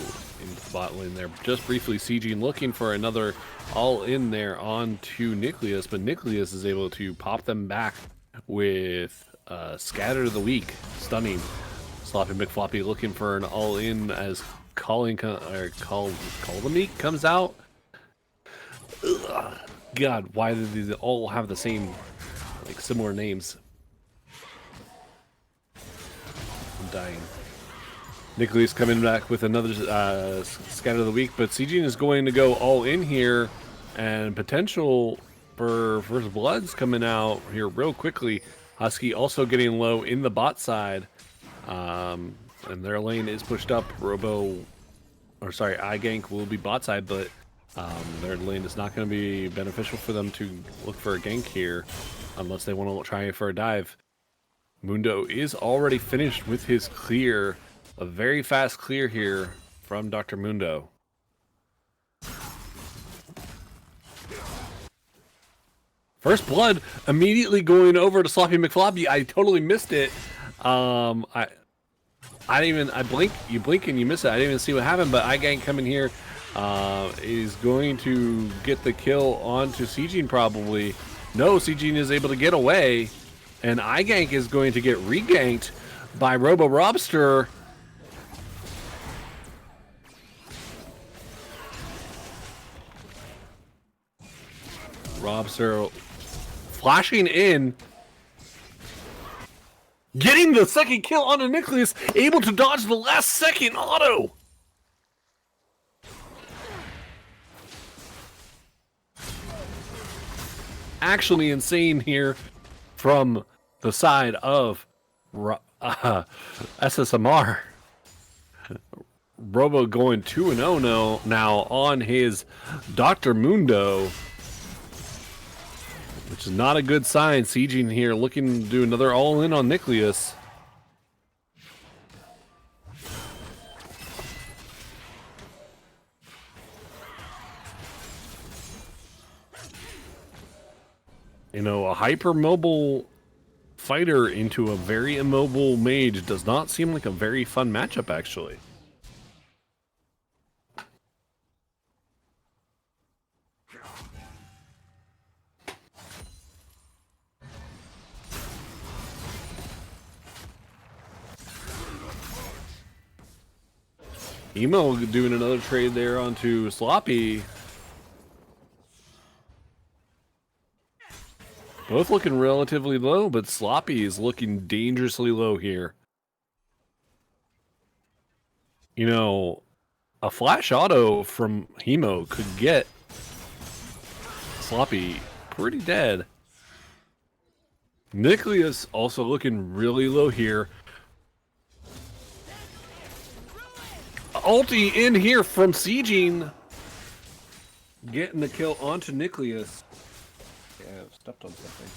[SPEAKER 1] into the bot lane there, just briefly sieging, looking for another all in there onto Nicholas, but Nicholas is able to pop them back with Scatter of the Weak, stunning. Sloppy McFloppy looking for an all in as Call the Meek comes out. Ugh. God, why do these all have the same, like, similar names? I'm dying. Nicholas coming back with another Scatter of the Week, but Sieging is going to go all in here, and potential for First Bloods coming out here real quickly. Husky also getting low in the bot side, and their lane is pushed up. iGank will be bot side, but their lane is not going to be beneficial for them to look for a gank here unless they want to try for a dive. Mundo is already finished with his clear. A very fast clear here from Dr. Mundo. First blood immediately going over to Sloppy McFloppy. I totally missed it. I blink, you blink and you miss it. I didn't even see what happened, but iGank coming here is going to get the kill onto Sieging probably. No, Sieging is able to get away, and iGank is going to get reganked by Robo-Robster. Robster flashing in, getting the second kill on a Nicholas, able to dodge the last second auto. Actually insane here from the side of SSMR. Robo going 2-0 now on his Dr. Mundo, which is not a good sign. Sieging here looking to do another all-in on Nicholas. You know, a hyper-mobile fighter into a very immobile mage does not seem like a very fun matchup, actually. Emo doing another trade there onto Sloppy. Both looking relatively low, but Sloppy is looking dangerously low here. You know, a flash auto from Hemo could get Sloppy pretty dead. Nicholas also looking really low here. Ulti in here from Sieging. Getting the kill onto Nicholas. Yeah, I've stepped on something.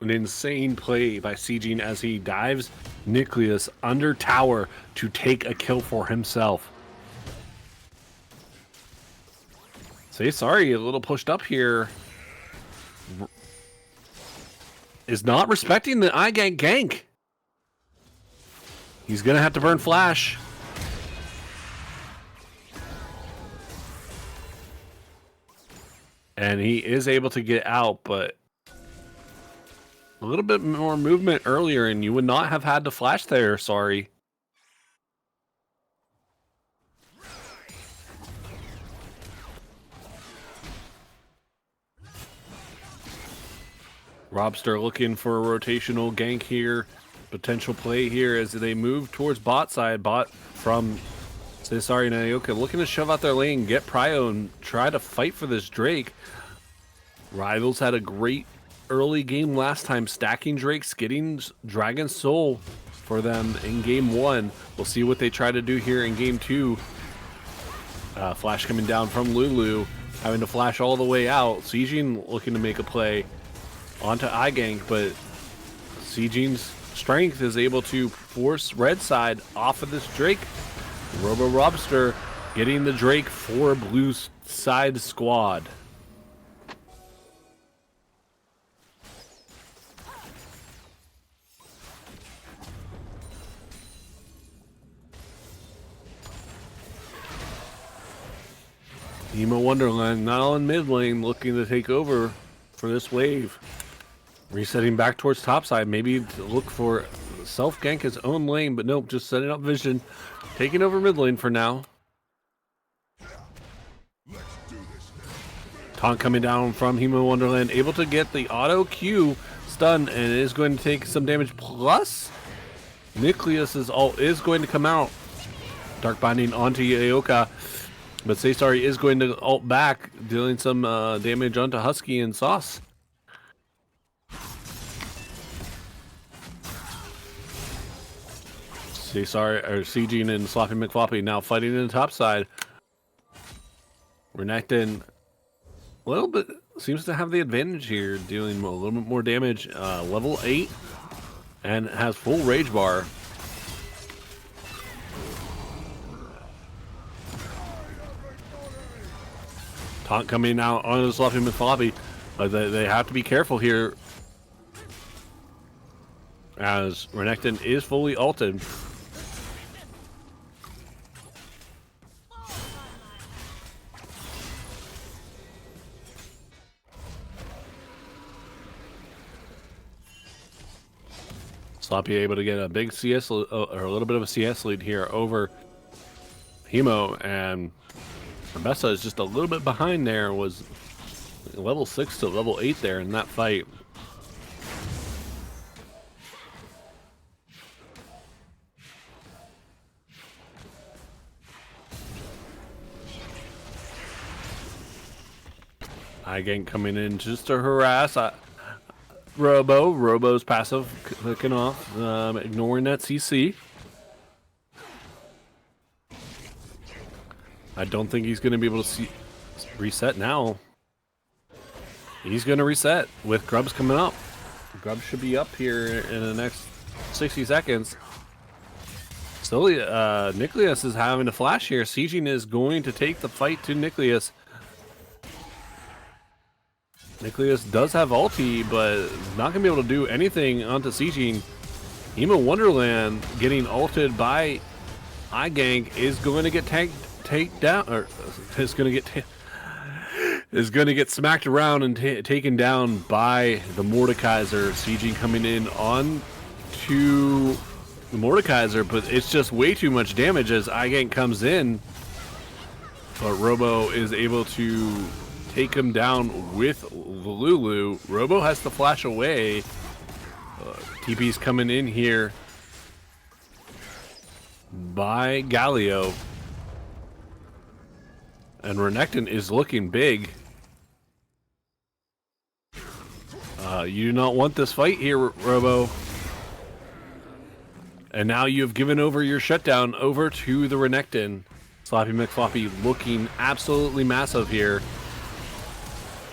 [SPEAKER 1] An insane play by Sieging as he dives Nicholas under tower to take a kill for himself. Say sorry, a little pushed up here. Is not respecting the gank. He's gonna have to burn flash. And he is able to get out, but a little bit more movement earlier and you would not have had to flash there, sorry. Robster looking for a rotational gank here. Potential play here as they move towards bot side. Bot from Sorry and Ioka looking to shove out their lane, get Prio, and try to fight for this Drake. Rivals had a great early game last time, stacking Drakes, getting Dragon Soul for them in game 1. We'll see what they try to do here in game 2. Flash coming down from Lulu, having to flash all the way out. Sieging looking to make a play onto iGank, but Sieging's strength is able to force red side off of this Drake. Robo Robster getting the Drake for blue side squad. Emo Wonderland now in mid lane looking to take over for this wave. Resetting back towards topside, maybe to look for self-gank his own lane, but nope, just setting up vision. Taking over mid lane for now. Taunt coming down from Hemo Wonderland, able to get the auto Q stun, and it is going to take some damage. Plus, Nicholas's ult is going to come out. Dark Binding onto Ioka, but Say Sorry is going to ult back, dealing some damage onto Husky and Sauce. Say Sorry, or Sieging and Sloppy McFloppy now fighting in the top side. Renekton a little bit seems to have the advantage here, dealing a little bit more damage. Level 8 and has full rage bar. Taunt coming out onto the Sloppy McFloppy. They have to be careful here, as Renekton is fully ulted. Sloppy able to get a big CS or a little bit of a CS lead here over Hemo, and Rebessa is just a little bit behind there, was level 6 to level 8 there in that fight. iGank coming in just to harass Robo's passive clicking off, ignoring that CC. I don't think he's going to be able to reset now. He's going to reset with Grubs coming up. Grubs should be up here in the next 60 seconds. Still, Nicholas is having a flash here. Sieging is going to take the fight to Nicholas. Nicholas does have ulti, but not going to be able to do anything onto Sieging. Emo Wonderland getting ulted by iGank is going to get take down, or is going to get smacked around and taken down by the Mordekaiser. Sieging coming in on to the Mordekaiser, but it's just way too much damage as iGank comes in. But Robo is able to take him down with the Lulu. Robo has to flash away. TP's coming in here by Galio. And Renekton is looking big. You do not want this fight here, Robo. And now you have given over your shutdown over to the Renekton. Sloppy McFloppy looking absolutely massive here.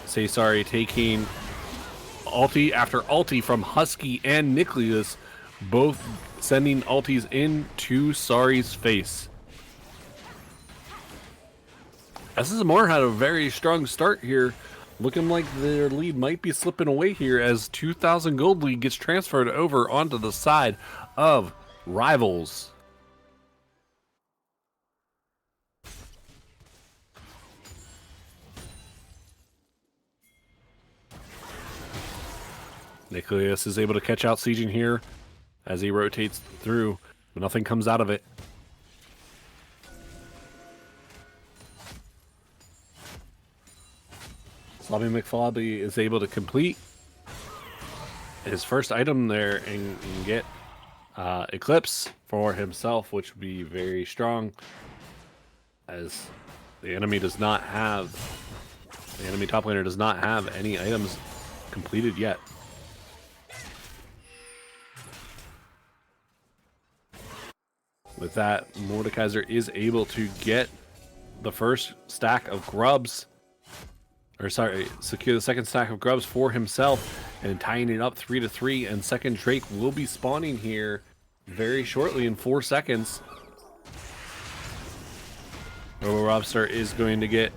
[SPEAKER 1] Say sorry, taking ulti after ulti from Husky and Nicholas, both sending ultis into Sari's face. SSMR had a very strong start here, looking like their lead might be slipping away here as 2,000 gold lead gets transferred over onto the side of Rivals. Nicholas is able to catch out Sieging here as he rotates through, but nothing comes out of it. Sloppy McFlobby is able to complete his first item there and get Eclipse for himself, which would be very strong as the enemy does not have, the enemy top laner does not have any items completed yet. With that, Mordekaiser is able to get the first stack of grubs, or sorry, secure the second stack of grubs for himself and tying it up 3-3, and second Drake will be spawning here very shortly in 4 seconds. Robo Robster is going to get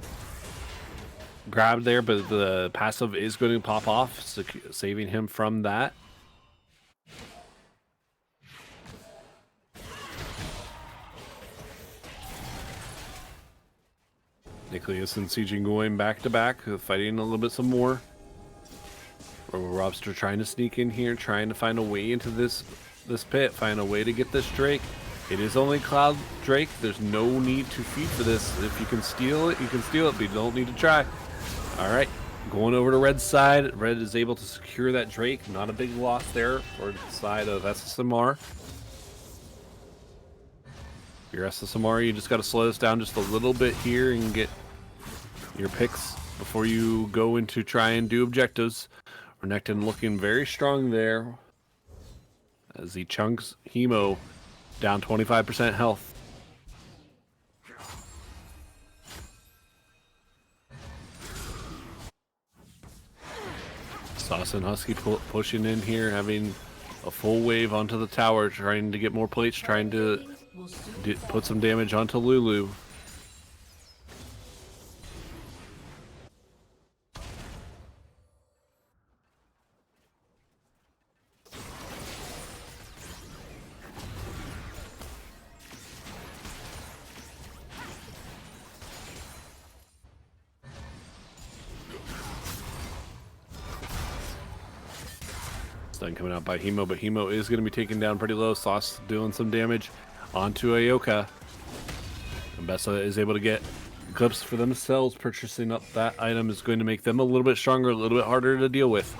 [SPEAKER 1] grabbed there, but the passive is going to pop off, saving him from that. Nicholas and Sieging going back to back, fighting a little bit some more. Robo Robster trying to sneak in here, trying to find a way into this pit, find a way to get this Drake. It is only Cloud Drake. There's no need to feed for this. If you can steal it, you can steal it, but you don't need to try. All right, going over to Red's side. Red is able to secure that Drake. Not a big loss there for the side of SSMR. If you're SSMR, you just got to slow this down just a little bit here and get your picks before you go into try and do objectives. Renekton looking very strong there as he chunks Hemo down 25% health. Sauce and Husky pushing in here, having a full wave onto the tower, trying to get more plates, trying to put some damage onto Lulu. Stun coming out by Hemo, but Hemo is going to be taken down pretty low. Sauce doing some damage onto Ayoka. And Bessa is able to get Eclipse for themselves. Purchasing up that item is going to make them a little bit stronger, a little bit harder to deal with.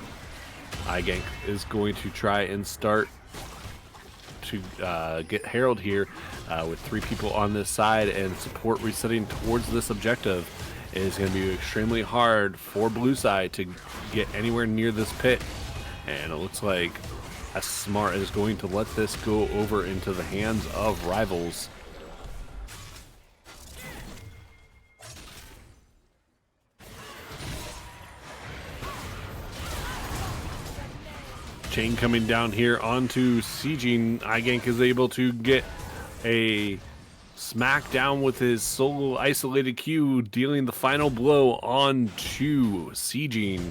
[SPEAKER 1] iGank is going to try and start to get Herald here with 3 people on this side, and support resetting towards this objective. It is going to be extremely hard for blue side to get anywhere near this pit. And it looks like SSMR is going to let this go over into the hands of Rivals. Chain coming down here onto Sieging. iGank is able to get a smackdown with his solo isolated Q, dealing the final blow onto Sieging.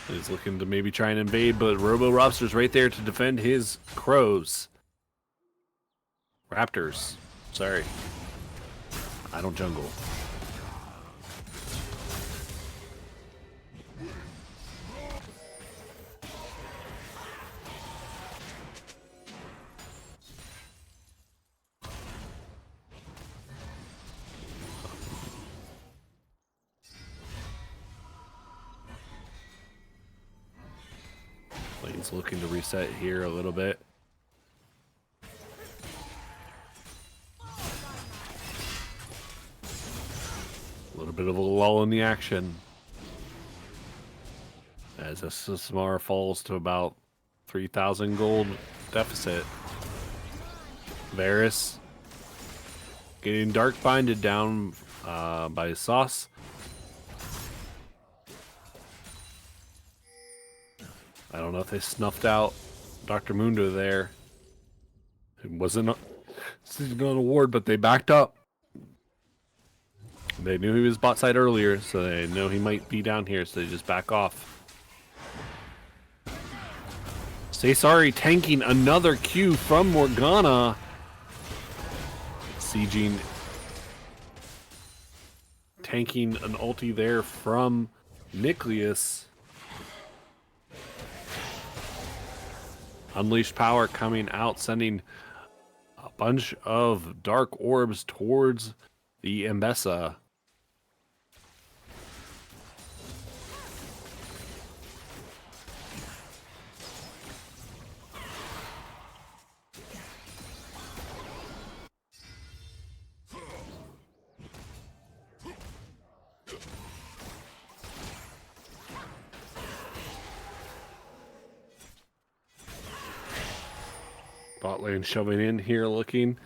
[SPEAKER 1] He's looking to maybe try and invade, but Robo Robster's right there to defend his crows. Raptors. Sorry. I don't jungle. Lane's looking to reset here a little bit. A little bit of a lull in the action as SSMR falls to about 3,000 gold deficit. Varus getting dark binded down by Sauce. I don't know if they snuffed out Dr. Mundo there. It wasn't an award, but they backed up. They knew he was bot side earlier, so they know he might be down here, so they just back off. Say sorry, tanking another Q from Morgana. Sieging tanking an ulti there from Nucleus. Unleashed power coming out, sending a bunch of dark orbs towards the Mbessa. Bot lane shoving in here, looking.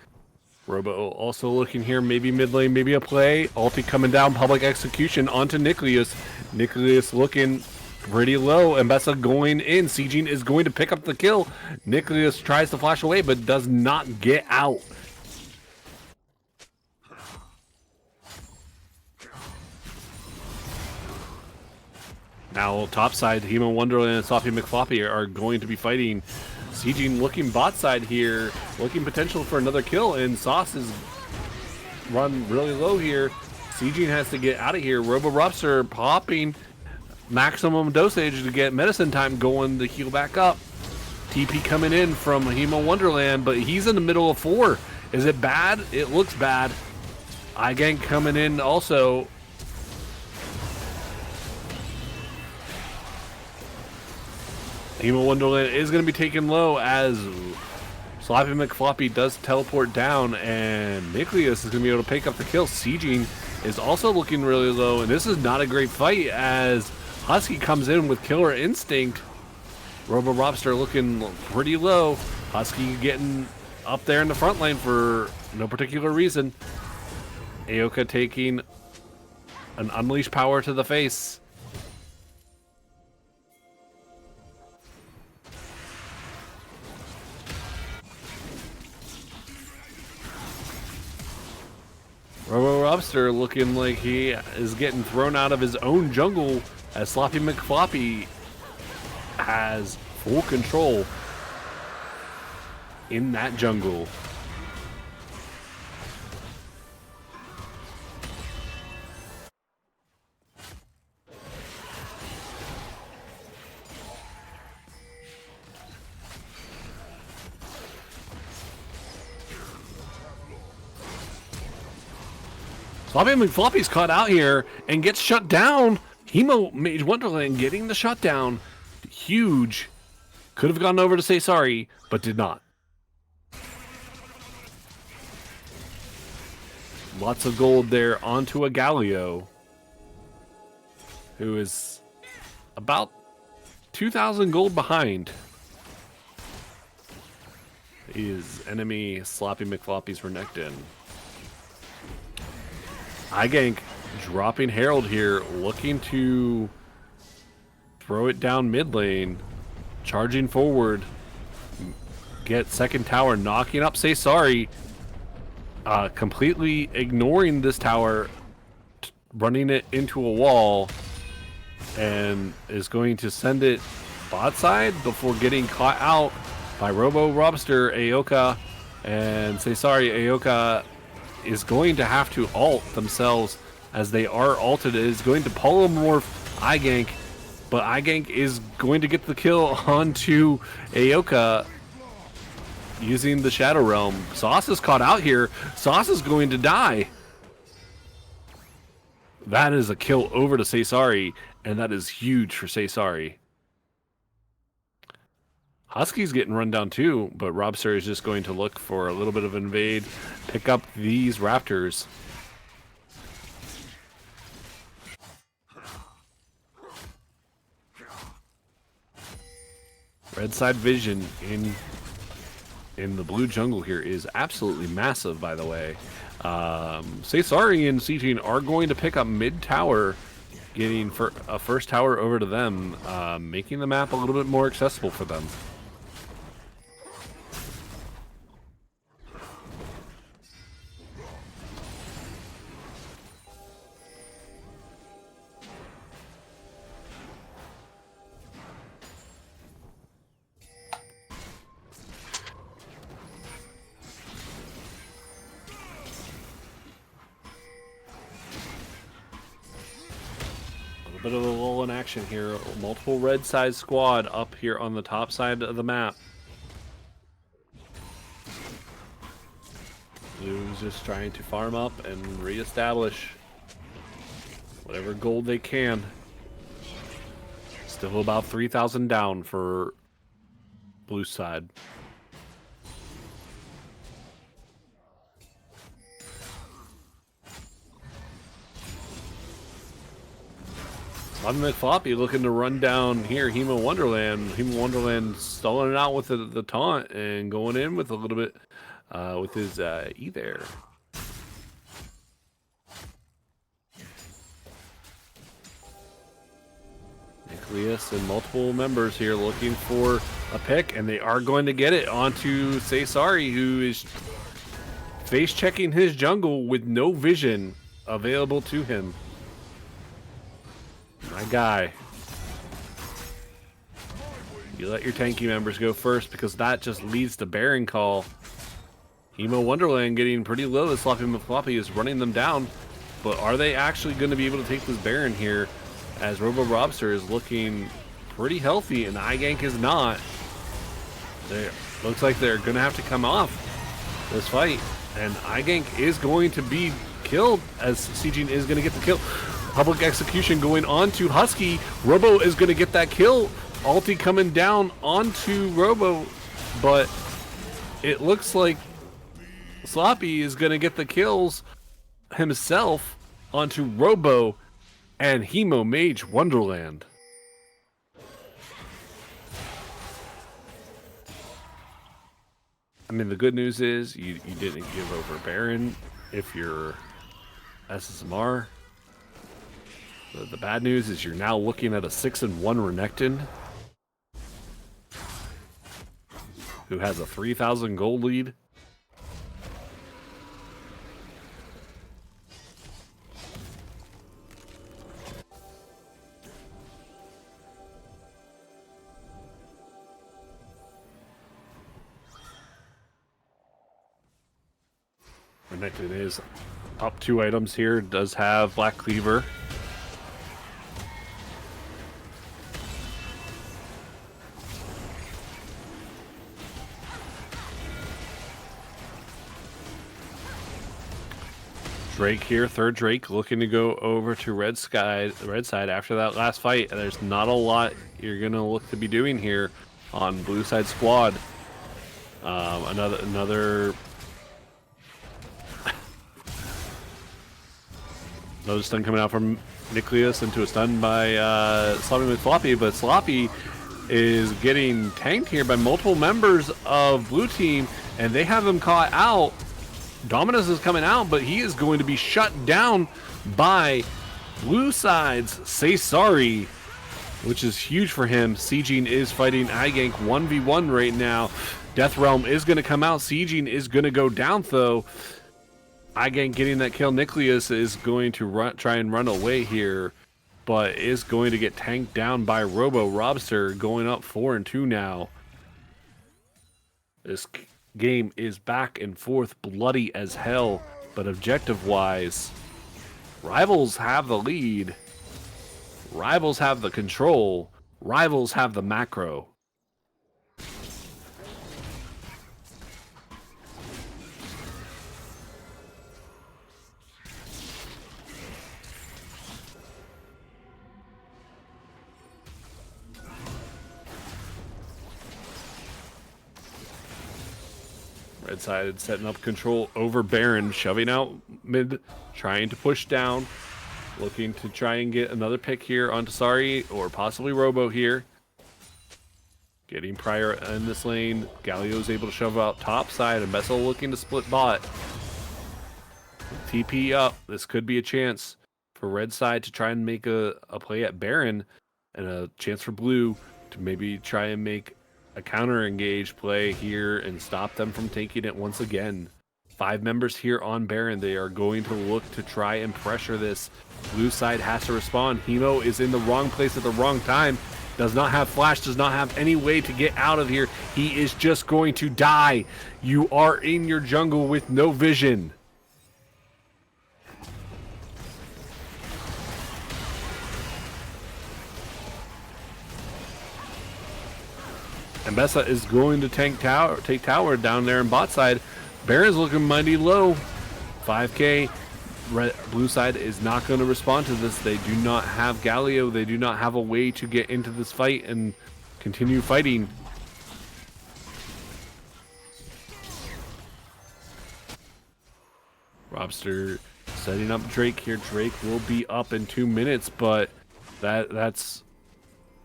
[SPEAKER 1] Robo also looking here, maybe mid lane, maybe a play. Ulti coming down, public execution onto Nucleus. Nucleus looking pretty low. Mbessa going in. Sieging is going to pick up the kill. Nucleus tries to flash away, but does not get out. Now, topside, Hemo Wonderland and Sophie McFloppy are going to be fighting. Sieging looking bot side here, looking potential for another kill, and Sauce is run really low here. Sieging has to get out of here. Robo Rupster popping maximum dosage to get medicine time going to heal back up. TP coming in from Hemo Wonderland, but he's in the middle of 4. Is it bad? It looks bad. iGank coming in also. Hemo Wonderland is going to be taken low as Sloppy McFloppy does teleport down, and Nucleus is going to be able to pick up the kill. Sieging is also looking really low, and this is not a great fight as Husky comes in with Killer Instinct. Robo Robster looking pretty low. Husky getting up there in the front lane for no particular reason. Aoka taking an Unleashed Power to the face. Robo Robster looking like he is getting thrown out of his own jungle as Sloppy McFloppy has full control in that jungle. Sloppy McFloppy's caught out here and gets shut down. Hemo Mage Wonderland getting the shutdown. Huge. Could have gone over to say sorry, but did not. Lots of gold there onto a Galio, who is about 2,000 gold behind. His enemy Sloppy McFloppy's Renekton. iGank dropping Herald here, looking to throw it down mid lane, charging forward, get second tower, knocking up Say Sorry, completely ignoring this tower, running it into a wall, and is going to send it bot side before getting caught out by Robo Robster, Aoka, and Say Sorry. Aoka is going to have to ult themselves as they are ulted. It is going to polymorph iGank, but iGank is going to get the kill onto Aoka using the Shadow Realm. Sauce is caught out here. Sauce is going to die. That is a kill over to Say Sorry, and that is huge for Say Sorry. Husky's getting run down too, but Robster is just going to look for a little bit of invade, pick up these Raptors. Red side vision in the blue jungle here is absolutely massive, by the way. Say Sorry and Sieging are going to pick up mid tower, getting a first tower over to them, making the map a little bit more accessible for them. Bit of a lull in action here. Multiple red side squad up here on the top side of the map. Blue's just trying to farm up and reestablish whatever gold they can. Still about 3,000 down for blue side. Sloppy McFloppy looking to run down here Hemo Wonderland. Hemo Wonderland stalling it out with the taunt and going in with a little bit with his E there. Nicholas and multiple members here looking for a pick, and they are going to get it onto Say Sorry, who is face checking his jungle with no vision available to him. My guy. You let your tanky members go first because that just leads to Baron call. Hemo Wonderland getting pretty low. The Sloppy McFloppy is running them down. But are they actually going to be able to take this Baron here? As Robo Robster is looking pretty healthy and iGank is not. Looks like they're going to have to come off this fight. And iGank is going to be killed as Sieging is going to get the kill. Public execution going on to Husky. Robo is going to get that kill. Ulti coming down onto Robo, but it looks like Sloppy is going to get the kills himself onto Robo and Hemo Mage Wonderland. I mean, the good news is you didn't give over Baron if you're SSMR. The bad news is you're now looking at a 6-1 Renekton who has a 3,000 gold lead. Renekton is up 2 items here, does have Black Cleaver. Drake here, third Drake, looking to go over to red side after that last fight. And there's not a lot you're gonna look to be doing here on blue side squad. Another stun coming out from Nicholas into a stun by Sloppy McFloppy, but Sloppy is getting tanked here by multiple members of blue team, and they have him caught out. Dominus is coming out, but he is going to be shut down by blue side's Say Sorry, which is huge for him. Sieging is fighting iGank 1v1 right now. Death Realm is going to come out. Sieging is going to go down, though. iGank getting that kill. Nicholas is going to try and run away here, but is going to get tanked down by Robo Robster, going up 4-2 now. This game is back and forth, bloody as hell, but objective-wise, Rivals have the lead. Rivals have the control. Rivals have the macro. Red side setting up control over Baron, shoving out mid, trying to push down, looking to try and get another pick here onto Sari or possibly Robo here. Getting Prior in this lane. Galio's able to shove out top side, and Bessel looking to split bot. TP up. This could be a chance for red side to try and make a play at Baron, and a chance for blue to maybe try and make a counter engage play here and stop them from taking it once again. 5 members here on Baron. They are going to look to try and pressure this. Blue side has to respond. Hemo is in the wrong place at the wrong time. Does not have flash, does not have any way to get out of here. He is just going to die. You are in your jungle with no vision. And Bessa is going to take tower down there in bot side. Baron's looking mighty low. 5k. Blue side is not going to respond to this. They do not have Galio. They do not have a way to get into this fight and continue fighting. Robster setting up Drake here. Drake will be up in 2 minutes, but that's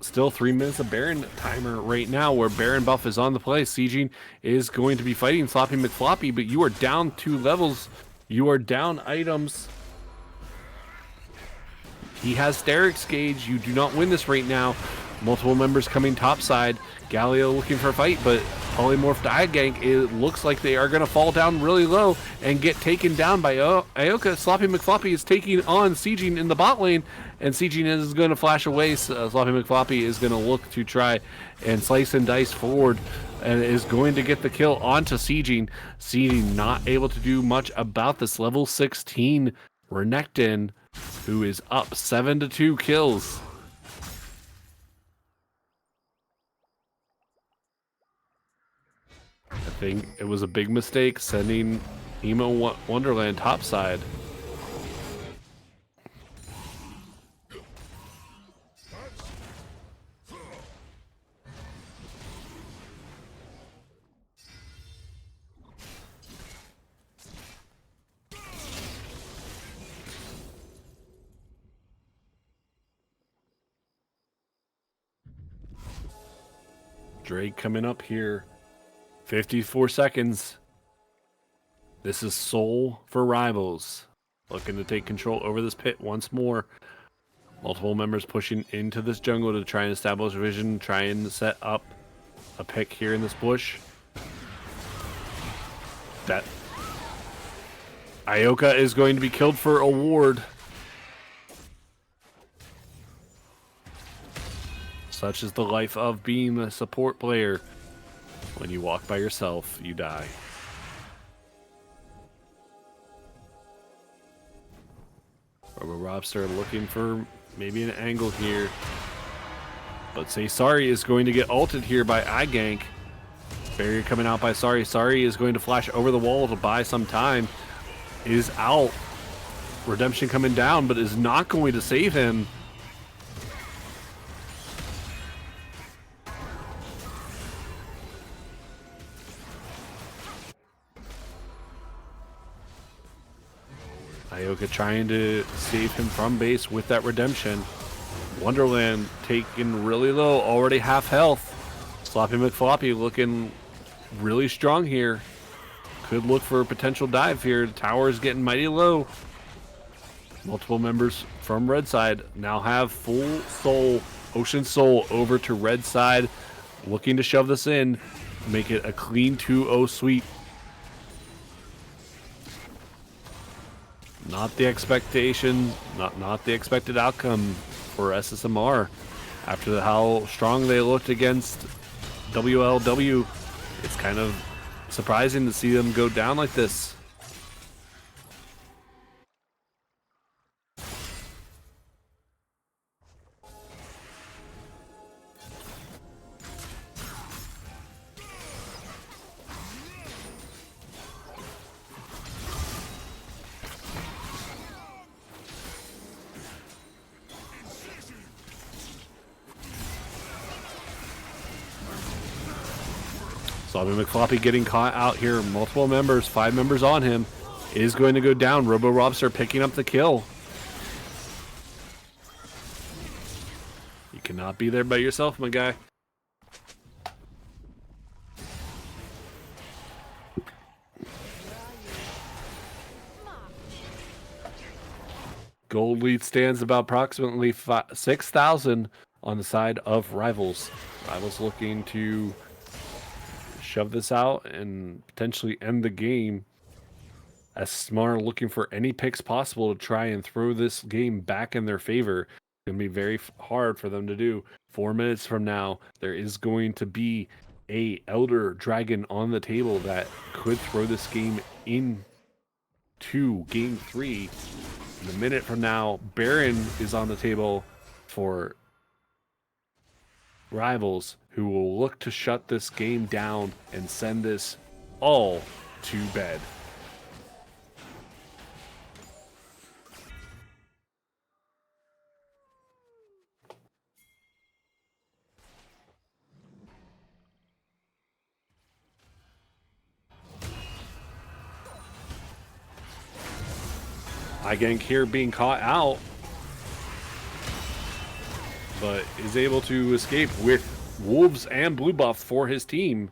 [SPEAKER 1] still 3 minutes of Baron timer right now, where Baron buff is on the play. Sieging is going to be fighting Sloppy McFloppy, but you are down 2 levels. You are down items. He has Sterix gauge. You do not win this right now. Multiple members coming topside. Galio looking for a fight, but polymorphed eye gank. It looks like they are going to fall down really low and get taken down by Ioka. Sloppy McFloppy is taking on Sieging in the bot lane, and Sieging is going to flash away. Sloppy McFloppy is going to look to try and slice and dice forward, and is going to get the kill onto Sieging. Sieging not able to do much about this. Level 16 Renekton, who is up 7-2 kills. I think it was a big mistake sending Emo Wonderland topside. Drake coming up here. 54 seconds. This is Soul for Rivals. Looking to take control over this pit once more. Multiple members pushing into this jungle to try and establish vision, try and set up a pick here in this bush. That Ioka is going to be killed for a ward. Such is the life of being a support player. When you walk by yourself, you die. Robster looking for maybe an angle here. But say Sari is going to get ulted here by iGank. Barrier coming out by Sari. Sari is going to flash over the wall to buy some time. Is out. Redemption coming down, but is not going to save him. Ioka trying to save him from base with that redemption. Wonderland taken really low, already half health. Sloppy McFloppy looking really strong here. Could look for a potential dive here. The tower is getting mighty low. Multiple members from red side now have full soul, Ocean Soul over to red side. Looking to shove this in, make it a clean 2-0 sweep. Not the expectation, not the expected outcome for SSMR. After how strong they looked against WLW, it's kind of surprising to see them go down like this. Sloppy McFloppy getting caught out here. Multiple members, 5 members on him, is going to go down. Robo Robster picking up the kill. You cannot be there by yourself, my guy. Gold lead stands about approximately 6,000 on the side of Rivals. Rivals looking to shove this out and potentially end the game. As Smart looking for any picks possible to try and throw this game back in their favor. It's going to be very hard for them to do. 4 minutes from now, there is going to be a Elder Dragon on the table that could throw this game into Game 3. And a minute from now, Baron is on the table for Rivals, who will look to shut this game down and send this all to bed. Igank here being caught out, but is able to escape with Wolves and Blue Buff for his team.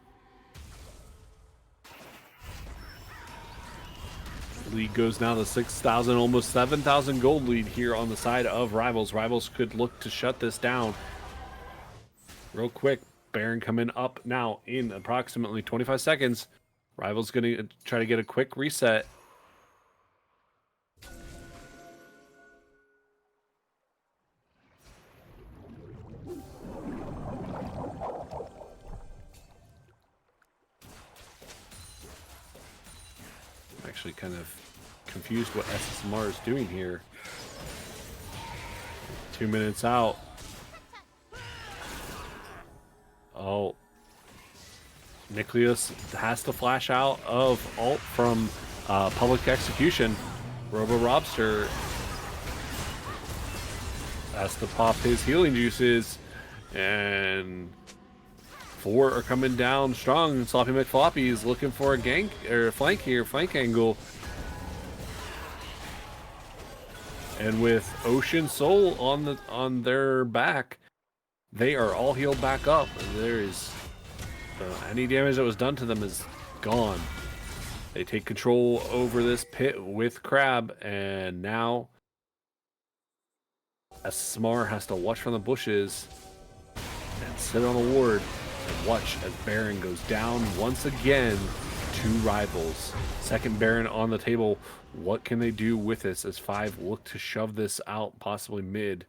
[SPEAKER 1] Lead goes now to 6,000, almost 7,000 gold lead here on the side of Rivals. Rivals could look to shut this down real quick. Baron coming up now in approximately 25 seconds. Rivals going to try to get a quick reset. Actually kind of confused what SSMR is doing here. 2 minutes out. Oh, Nicholas has to flash out of ult from public execution. Robo Robster has to pop his healing juices, and 4 are coming down strong. Sloppy McFloppy is looking for a gank or a flank here, flank angle. And with Ocean Soul on their back, they are all healed back up. There is any damage that was done to them is gone. They take control over this pit with Crab, and now SMR has to watch from the bushes and sit on a ward and watch as Baron goes down once again to Rivals. Second Baron on the table. What can they do with this as 5 look to shove this out, possibly mid?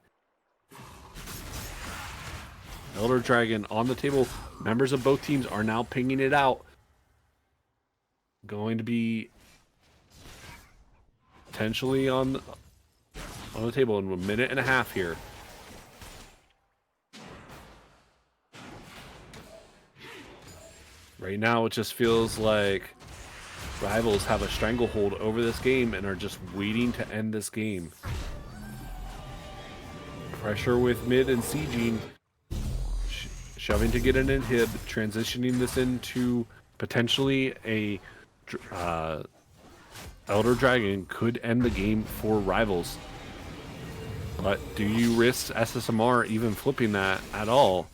[SPEAKER 1] Elder Dragon on the table. Members of both teams are now pinging it out. Going to be potentially on the table in 1.5 minutes here. Right now, it just feels like Rivals have a stranglehold over this game and are just waiting to end this game. Pressure with mid and sieging, shoving to get an inhib, transitioning this into potentially a Elder Dragon could end the game for Rivals. But do you risk SSMR even flipping that at all?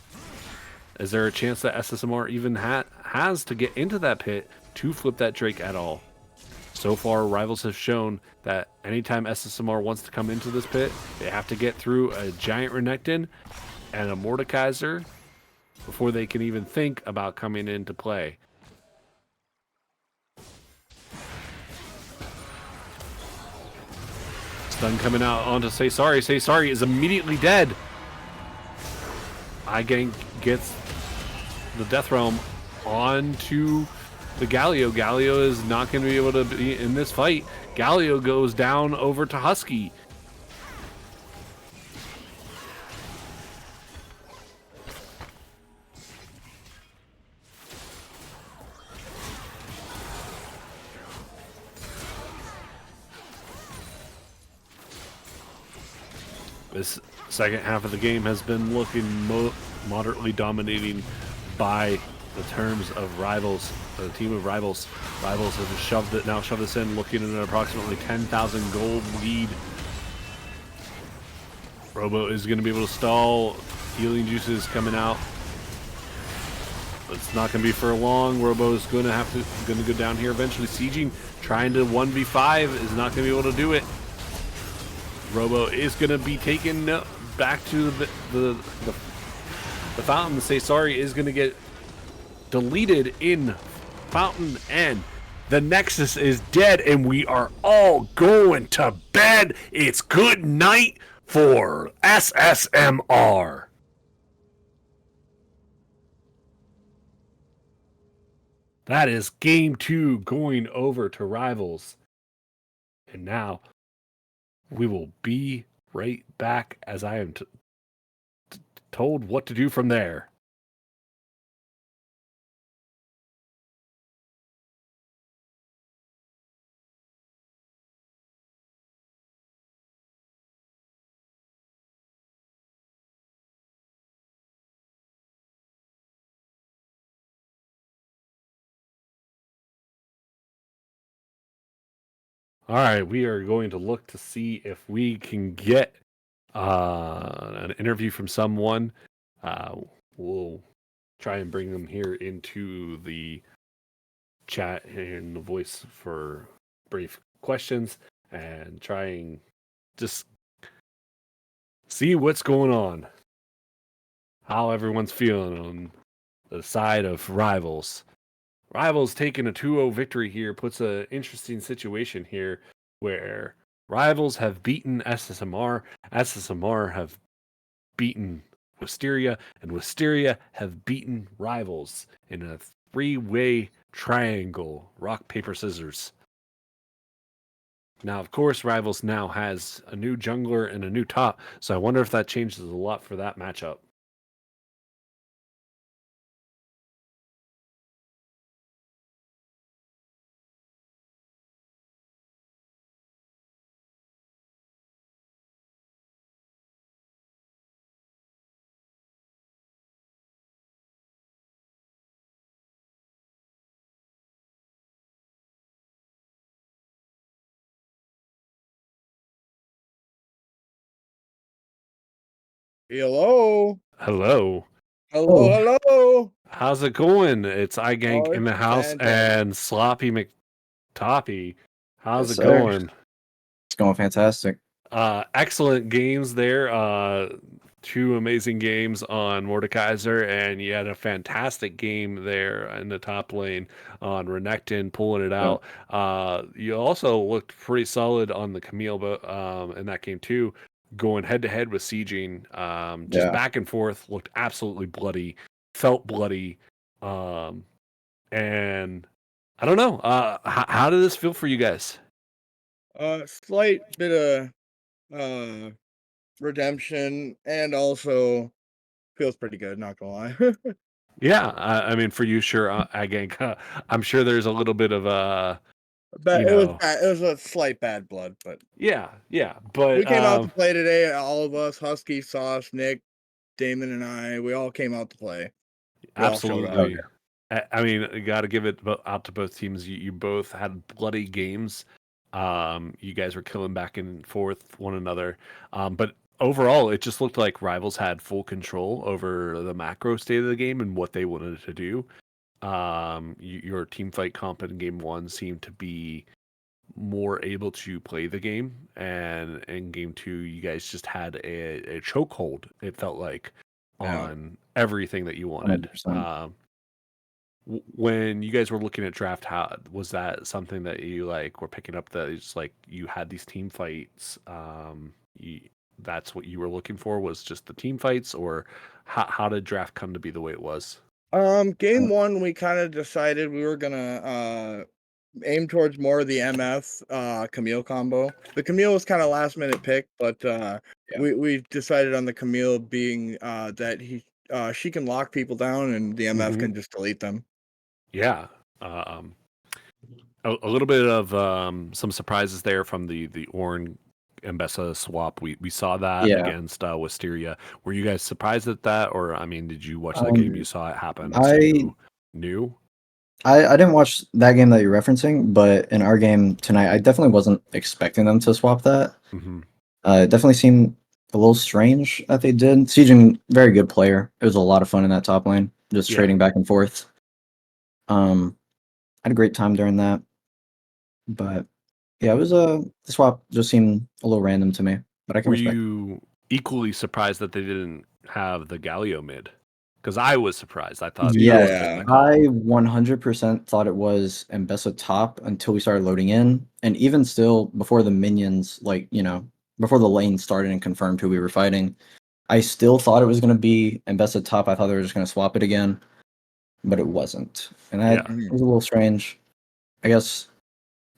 [SPEAKER 1] Is there a chance that SSMR even has to get into that pit to flip that Drake at all? So far, Rivals have shown that anytime SSMR wants to come into this pit, they have to get through a Giant Renekton and a Mordekaiser before they can even think about coming into play. Stun coming out onto Say Sorry. Say Sorry is immediately dead. Igank gets the Death Realm onto the Galio. Galio is not going to be able to be in this fight. Galio goes down over to Husky. This second half of the game has been looking moderately dominating by the terms of Rivals, the team of Rivals. Rivals have just shoved this in, looking at an approximately 10,000 gold lead. Robo is going to be able to stall. Healing juices coming out. But it's not going to be for long. Robo is going to go down here eventually. Sieging, trying to 1v5, is not going to be able to do it. Robo is going to be taken back to the fountain. The Say Sorry is going to get deleted in fountain, and the Nexus is dead, and we are all going to bed. It's good night for SSMR. That is game 2 going over to Rivals. And now we will be right back as I am told what to do from there. All right, we are going to look to see if we can get an interview from someone. We'll try and bring them here into the chat and the voice for brief questions and try and just see what's going on, how everyone's feeling on the side of Rivals. Rivals taking a 2-0 victory here puts an interesting situation here where Rivals have beaten SSMR, SSMR have beaten Wisteria, and Wisteria have beaten Rivals in a 3-way triangle, rock, paper, scissors. Now, of course, Rivals now has a new jungler and a new top, so I wonder if that changes a lot for that matchup.
[SPEAKER 2] Hello.
[SPEAKER 1] Hello.
[SPEAKER 2] Hello, hello.
[SPEAKER 1] How's it going? It's iGank
[SPEAKER 2] Oh,
[SPEAKER 1] in the
[SPEAKER 2] it's
[SPEAKER 1] house
[SPEAKER 2] fantastic.
[SPEAKER 1] and Sloppy McToppy. How's
[SPEAKER 3] Yes,
[SPEAKER 1] it
[SPEAKER 3] sir.
[SPEAKER 1] going?
[SPEAKER 3] It's going fantastic.
[SPEAKER 1] Excellent games there. 2 amazing games on Mordekaiser, and you had a fantastic game there in the top lane on Renekton pulling it out. You also looked pretty solid on the Camille in that game too, going head to head with Sieging. Just
[SPEAKER 3] Yeah.
[SPEAKER 1] back and forth, looked absolutely bloody, felt bloody. And I don't know. How did this feel for you guys?
[SPEAKER 2] Slight bit of redemption, and also feels pretty good, not gonna lie.
[SPEAKER 1] Yeah, I mean, for you, sure. I'm sure there's a little bit of
[SPEAKER 2] But
[SPEAKER 1] you
[SPEAKER 2] it was
[SPEAKER 1] know,
[SPEAKER 2] bad. It was a slight bad blood, but
[SPEAKER 1] yeah, but
[SPEAKER 2] we came out to play today. All of us, Husky, Sauce, Nick, Damon, and I, we all came out to play. We all showed up.
[SPEAKER 1] absolutely. I mean, you got to give it out to both teams. You both had bloody games. You guys were killing back and forth one another. But overall, it just looked like Rivals had full control over the macro state of the game and what they wanted to do. Your team fight comp in game 1 seemed to be more able to play the game, and in game 2 you guys just had a chokehold, it felt like,
[SPEAKER 2] Yeah.
[SPEAKER 1] on everything that you wanted.
[SPEAKER 3] 100%.
[SPEAKER 1] When you guys were looking at draft, how was that something that you like were picking up, that it's like you had these team fights, that's what you were looking for, was just the team fights, or how did draft come to be the way it was?
[SPEAKER 2] Game 1, we kind of decided we were gonna aim towards more of the MF Camille combo. The Camille was kind of last minute pick, but we decided on the Camille being that she can lock people down and the MF can just delete them.
[SPEAKER 1] Yeah. A little bit of some surprises there from the Ornn Mbessa swap. We saw that
[SPEAKER 3] Yeah.
[SPEAKER 1] against Wisteria. Were you guys surprised at that, or I mean, did you watch the game? You saw it happen.
[SPEAKER 3] I
[SPEAKER 1] new?
[SPEAKER 3] I didn't watch that game that you're referencing, but in our game tonight, I definitely wasn't expecting them to swap that.
[SPEAKER 1] Mm-hmm.
[SPEAKER 3] It definitely seemed a little strange that they did. Siegen, very good player. It was a lot of fun in that top lane, just
[SPEAKER 1] Yeah.
[SPEAKER 3] trading back and forth. I had a great time during that, but yeah, it was the swap just seemed a little random to me, but I can
[SPEAKER 1] Were
[SPEAKER 3] respect.
[SPEAKER 1] you equally surprised that they didn't have the Galio mid? Because I was surprised. I thought that would have been
[SPEAKER 2] Yeah.
[SPEAKER 1] the call.
[SPEAKER 3] I 100% thought it was Mbessa top until we started loading in, and even still before the minions, before the lane started and confirmed who we were fighting, I still thought it was going to be Mbessa top. I thought they were just going to swap it again, but it wasn't, and that
[SPEAKER 1] Yeah.
[SPEAKER 3] was a little strange. I guess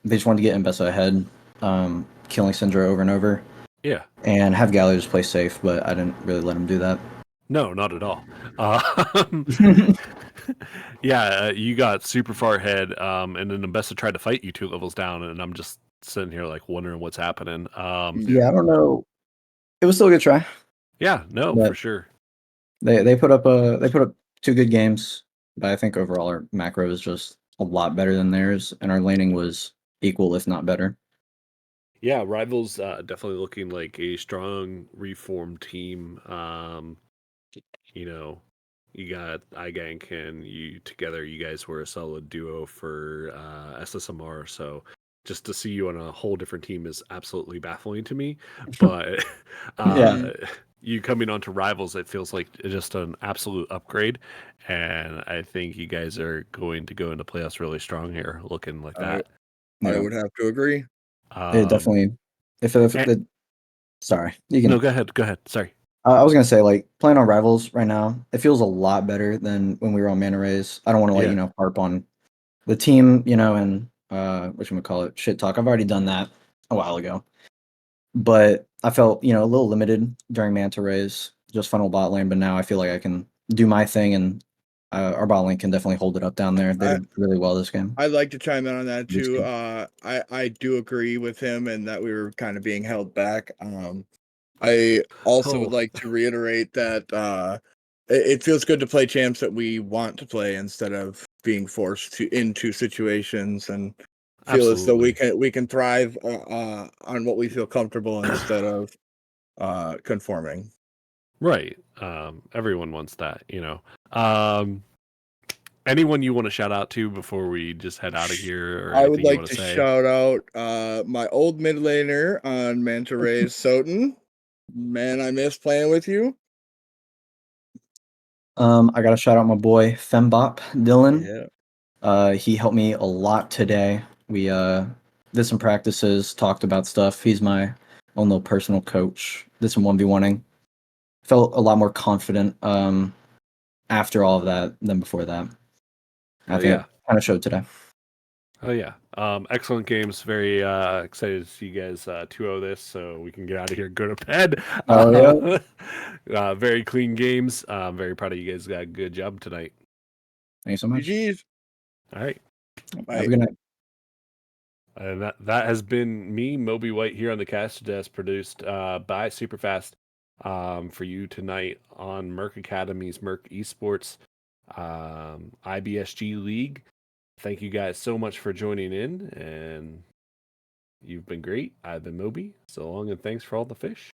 [SPEAKER 3] they just wanted to get Mbessa ahead, killing Syndra over and over,
[SPEAKER 1] Yeah.
[SPEAKER 3] and have Galio just play safe, but I didn't really let him do that.
[SPEAKER 1] No, not at all. Yeah, you got super far ahead, and then Mbessa tried to fight you 2 levels down, and I'm just sitting here like wondering what's happening.
[SPEAKER 3] Yeah, I don't know. It was still a good try.
[SPEAKER 1] Yeah, no,
[SPEAKER 3] But
[SPEAKER 1] for sure.
[SPEAKER 3] they put up 2 good games, but I think overall our macro is just a lot better than theirs, and our laning was equal, if not better.
[SPEAKER 1] Yeah, Rivals definitely looking like a strong reformed team. You know, you got iGank and you together. You guys were a solid duo for SSMR. So just to see you on a whole different team is absolutely baffling to me. But
[SPEAKER 3] Yeah.
[SPEAKER 1] you coming onto Rivals, it feels like just an absolute upgrade. And I think you guys are going to go into playoffs really strong here, looking like
[SPEAKER 2] I
[SPEAKER 1] that.
[SPEAKER 2] I
[SPEAKER 3] Yeah,
[SPEAKER 2] would have to agree.
[SPEAKER 3] it
[SPEAKER 1] Um,
[SPEAKER 3] definitely. If
[SPEAKER 1] and,
[SPEAKER 3] the sorry, you
[SPEAKER 1] no,
[SPEAKER 3] can.
[SPEAKER 1] go ahead. Go ahead. Sorry.
[SPEAKER 3] I was gonna say like playing on Rivals right now, it feels a lot better than when we were on Mana Rays. I don't want to
[SPEAKER 1] Yeah.
[SPEAKER 3] harp on the team, and whatchamacallit, shit talk. I've already done that a while ago. But I felt, a little limited during Manta Rays, just funnel bot lane, but now I feel like I can do my thing, and our bot lane can definitely hold it up down there. They
[SPEAKER 2] I
[SPEAKER 3] did really well this game.
[SPEAKER 2] I'd like to chime in on that
[SPEAKER 3] This
[SPEAKER 2] too.
[SPEAKER 3] game.
[SPEAKER 2] I do agree with him and that we were kind of being held back. I also would
[SPEAKER 1] Oh,
[SPEAKER 2] like to reiterate that it feels good to play champs that we want to play instead of being forced into situations, and feel as though
[SPEAKER 1] absolutely.
[SPEAKER 2] we can thrive on what we feel comfortable instead of conforming.
[SPEAKER 1] Right. Everyone wants that, anyone you want to shout out to before we just head out of here or
[SPEAKER 2] I would
[SPEAKER 1] anything you
[SPEAKER 2] like
[SPEAKER 1] want to
[SPEAKER 2] to
[SPEAKER 1] say?
[SPEAKER 2] shout out my old mid laner on Manta Rays, Soten. Man, I miss playing with you.
[SPEAKER 3] I gotta shout out my boy Fembop Dylan.
[SPEAKER 2] Yeah.
[SPEAKER 3] He helped me a lot today. We did some practices, talked about stuff. He's my own little personal coach. Did some 1v1ing. Felt a lot more confident after all of that than before that. I
[SPEAKER 1] Oh
[SPEAKER 3] think
[SPEAKER 1] yeah.
[SPEAKER 3] it kind of showed today.
[SPEAKER 1] Oh yeah. Excellent games. Very excited to see you guys 2-0 this so we can get out of here and go to bed.
[SPEAKER 3] Oh yeah.
[SPEAKER 1] Very clean games. Very proud of you guys. Got a good job tonight.
[SPEAKER 3] Thank you so much.
[SPEAKER 2] GG's.
[SPEAKER 1] All right.
[SPEAKER 3] Have a good night.
[SPEAKER 1] And that has been me, Moby White, here on the cast desk, produced by Superfast for you tonight on Merc Academy's Merc Esports IBSG League. Thank you guys so much for joining in, and you've been great. I've been Moby. So long, and thanks for all the fish.